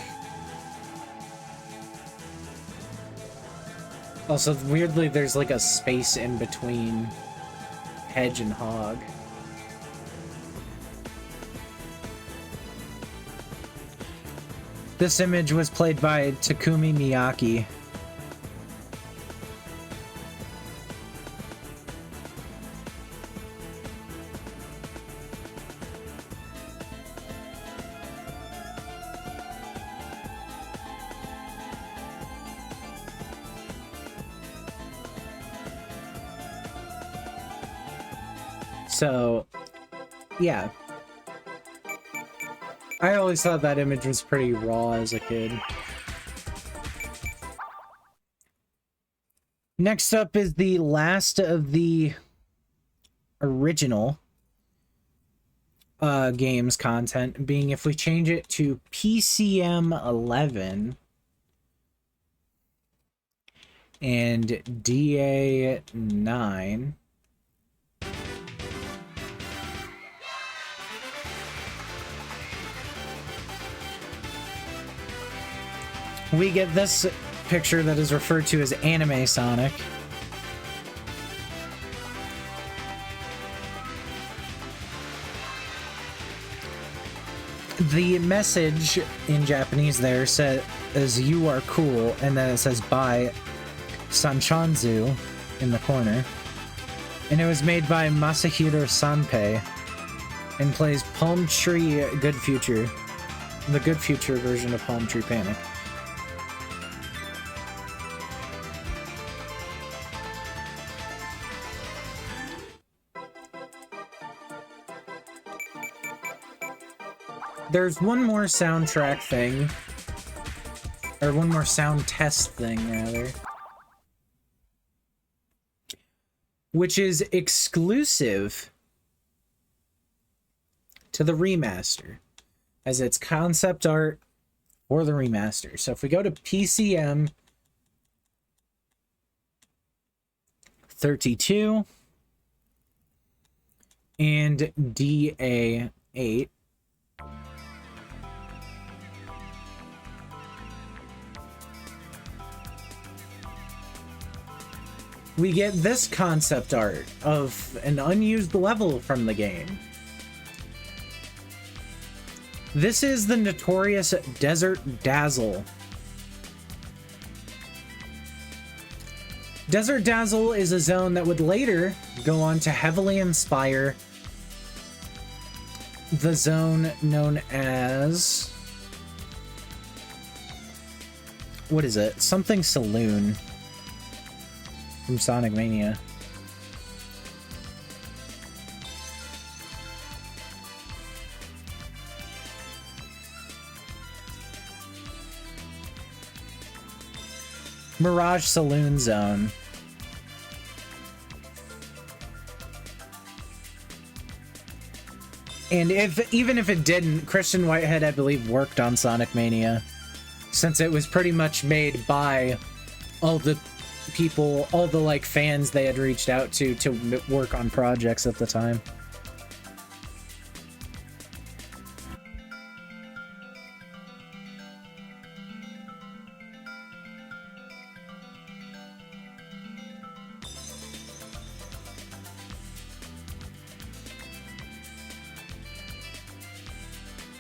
Also, weirdly, there's like a space in between Hedge and Hog. This image was played by Takumi Miyake. So, yeah. I always thought that image was pretty raw as a kid. Next up is the last of the original games content, being if we change it to PCM 11 and DA 9. We get this picture that is referred to as Anime Sonic. The message in Japanese there says, "You are cool," and then it says by Sanchanzu in the corner. And it was made by Masahiro Sanpei and plays Palm Tree Good Future, the Good Future version of Palm Tree Panic. There's one more soundtrack thing, or one more sound test thing, rather. which is exclusive to the remaster, as its concept art for the remaster. So if we go to PCM 32 and DA8, we get this concept art of an unused level from the game. This is the notorious Desert Dazzle. Desert Dazzle is a zone that would later go on to heavily inspire the zone known as... what is it? Something Saloon from Sonic Mania. Mirage Saloon Zone. And even if it didn't, Christian Whitehead, I believe, worked on Sonic Mania, since it was pretty much made by all the people, all the like fans they had reached out to work on projects at the time.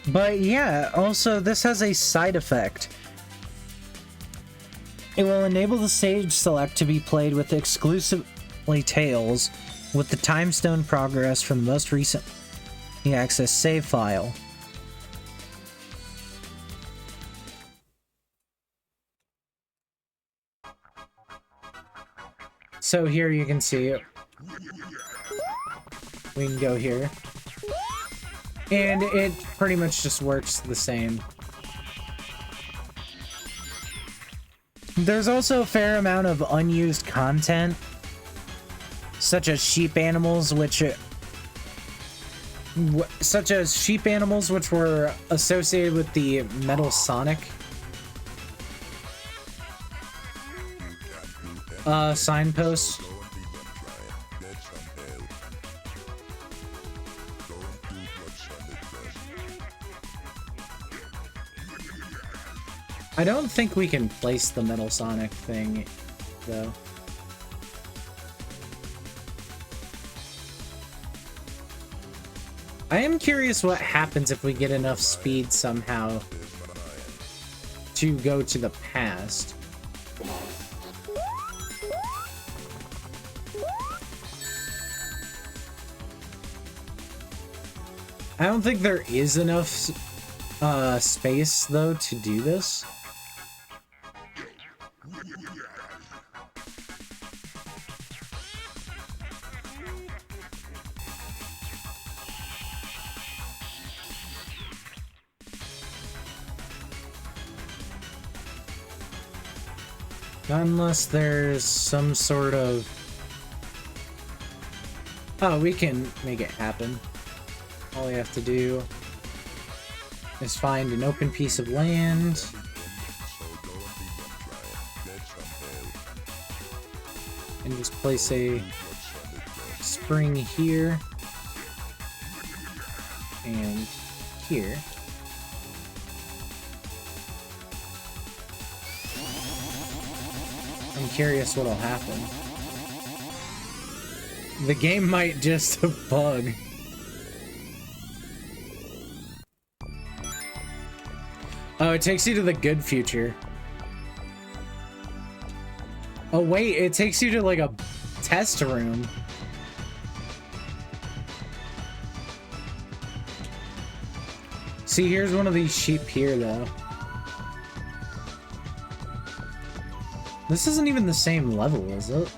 But yeah, also this has a side effect. It will enable the stage select to be played with exclusively Tails with the time stone progress from the most recently accessed save file. So here you can see, we can go here. And it pretty much just works the same. There's also a fair amount of unused content, such as sheep animals, which were associated with the Metal Sonic signposts. I don't think we can place the Metal Sonic thing, though. I am curious what happens if we get enough speed somehow to go to the past. I don't think there is enough space, though, to do this. Unless there's some sort of... oh, we can make it happen. All we have to do is find an open piece of land. And just place a spring here. And here. I'm curious what'll happen. The game might just bug. Oh, it takes you to the good future. Oh wait, it takes you to like a test room. See, here's one of these sheep here, though. This isn't even the same level, is it?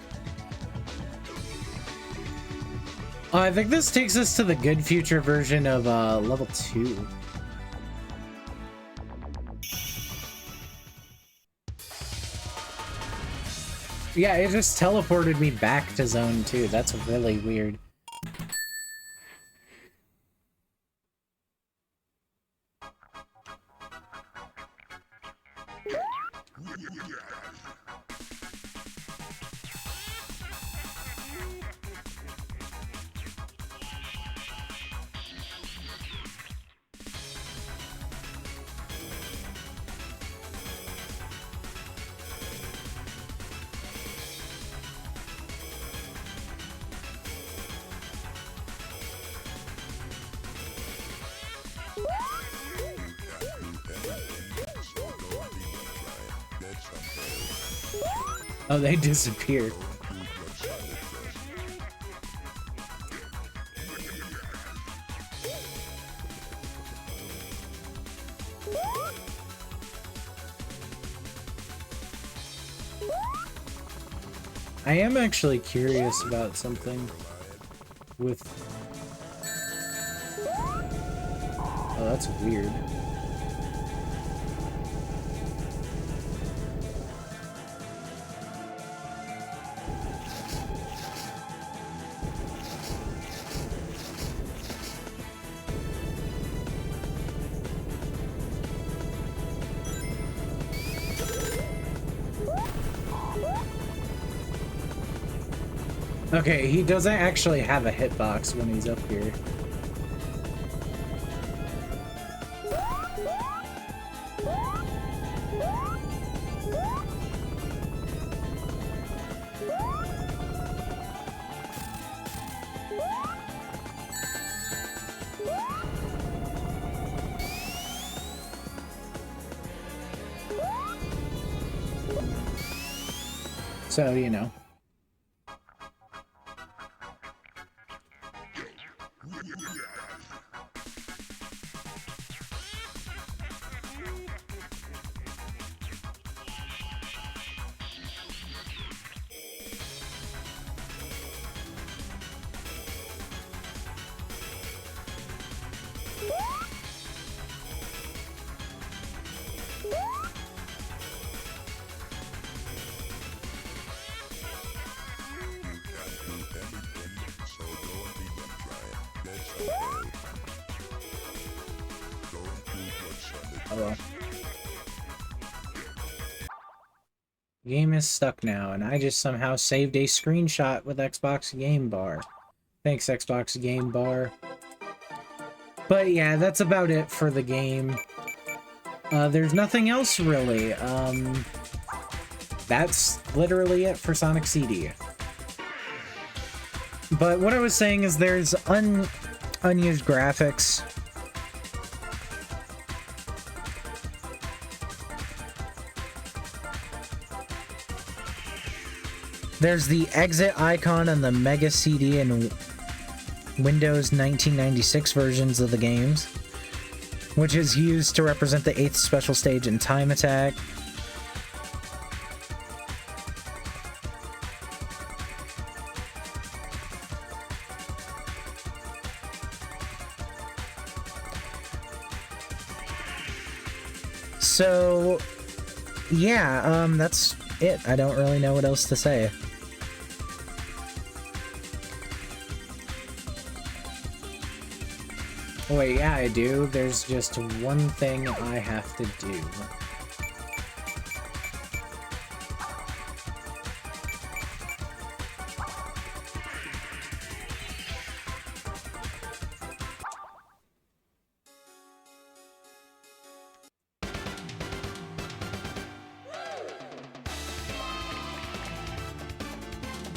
Oh, I think this takes us to the good future version of level 2. Yeah, it just teleported me back to Zone 2. That's really weird. Oh, they disappeared. I am actually curious about something with... Oh, that's weird. Okay, he doesn't actually have a hitbox when he's up here. So, you know. Game is stuck now, and I just somehow saved a screenshot with Xbox Game Bar. Thanks, Xbox Game Bar. But yeah, that's about it for the game. There's nothing else really. That's literally it for Sonic CD. But what I was saying is there's unused graphics. There's the exit icon on the Mega CD and Windows 1996 versions of the games, which is used to represent the 8th special stage in Time Attack. So, yeah, that's it. I don't really know what else to say. Wait, yeah, I do. There's just one thing I have to do.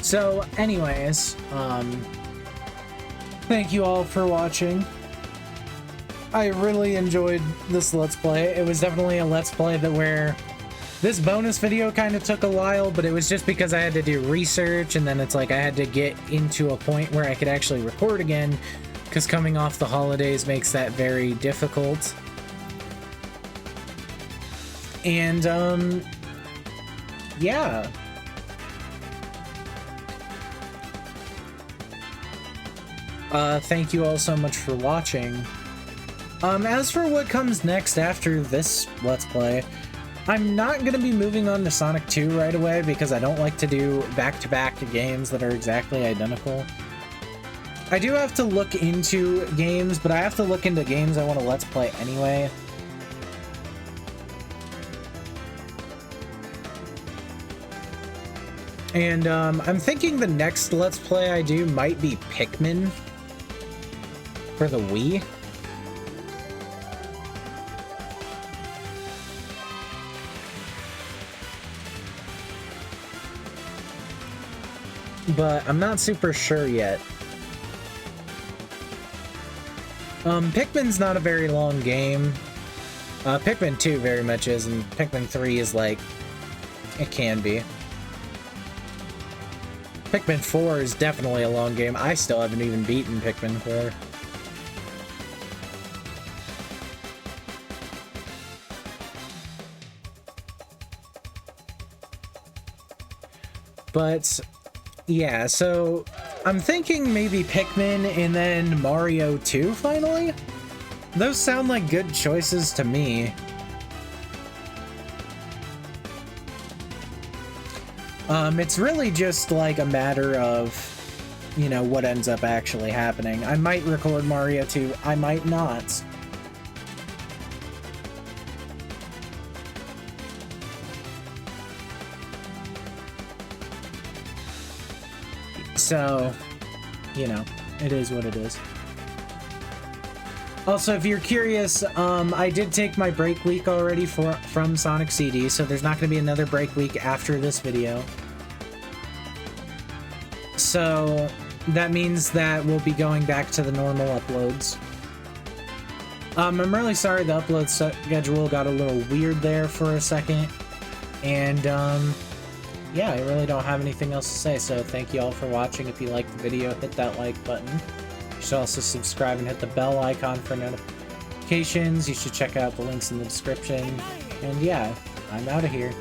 So, anyways, thank you all for watching. I really enjoyed this Let's Play. It was definitely a Let's Play where this bonus video kind of took a while, but it was just because I had to do research, and then it's like I had to get into a point where I could actually record again, because coming off the holidays makes that very difficult. And, yeah. Thank you all so much for watching. As for what comes next after this Let's Play, I'm not going to be moving on to Sonic 2 right away because I don't like to do back-to-back games that are exactly identical. I do have to look into games, but I have to look into games I want to Let's Play anyway. And I'm thinking the next Let's Play I do might be Pikmin for the Wii. But I'm not super sure yet. Pikmin's not a very long game. Pikmin 2 very much is, and Pikmin 3 is like, it can be. Pikmin 4 is definitely a long game. I still haven't even beaten Pikmin 4. But yeah, so I'm thinking maybe Pikmin and then Mario 2 finally? Those sound like good choices to me. It's really just like a matter of, you know, what ends up actually happening. I might record Mario 2, I might not. So, you know, it is what it is. Also, if you're curious, I did take my break week already from Sonic CD, so there's not going to be another break week after this video. So, that means that we'll be going back to the normal uploads. I'm really sorry the upload schedule got a little weird there for a second. And, yeah, I really don't have anything else to say, so thank you all for watching. If you liked the video, hit that like button. You should also subscribe and hit the bell icon for notifications. You should check out the links in the description. And yeah, I'm out of here.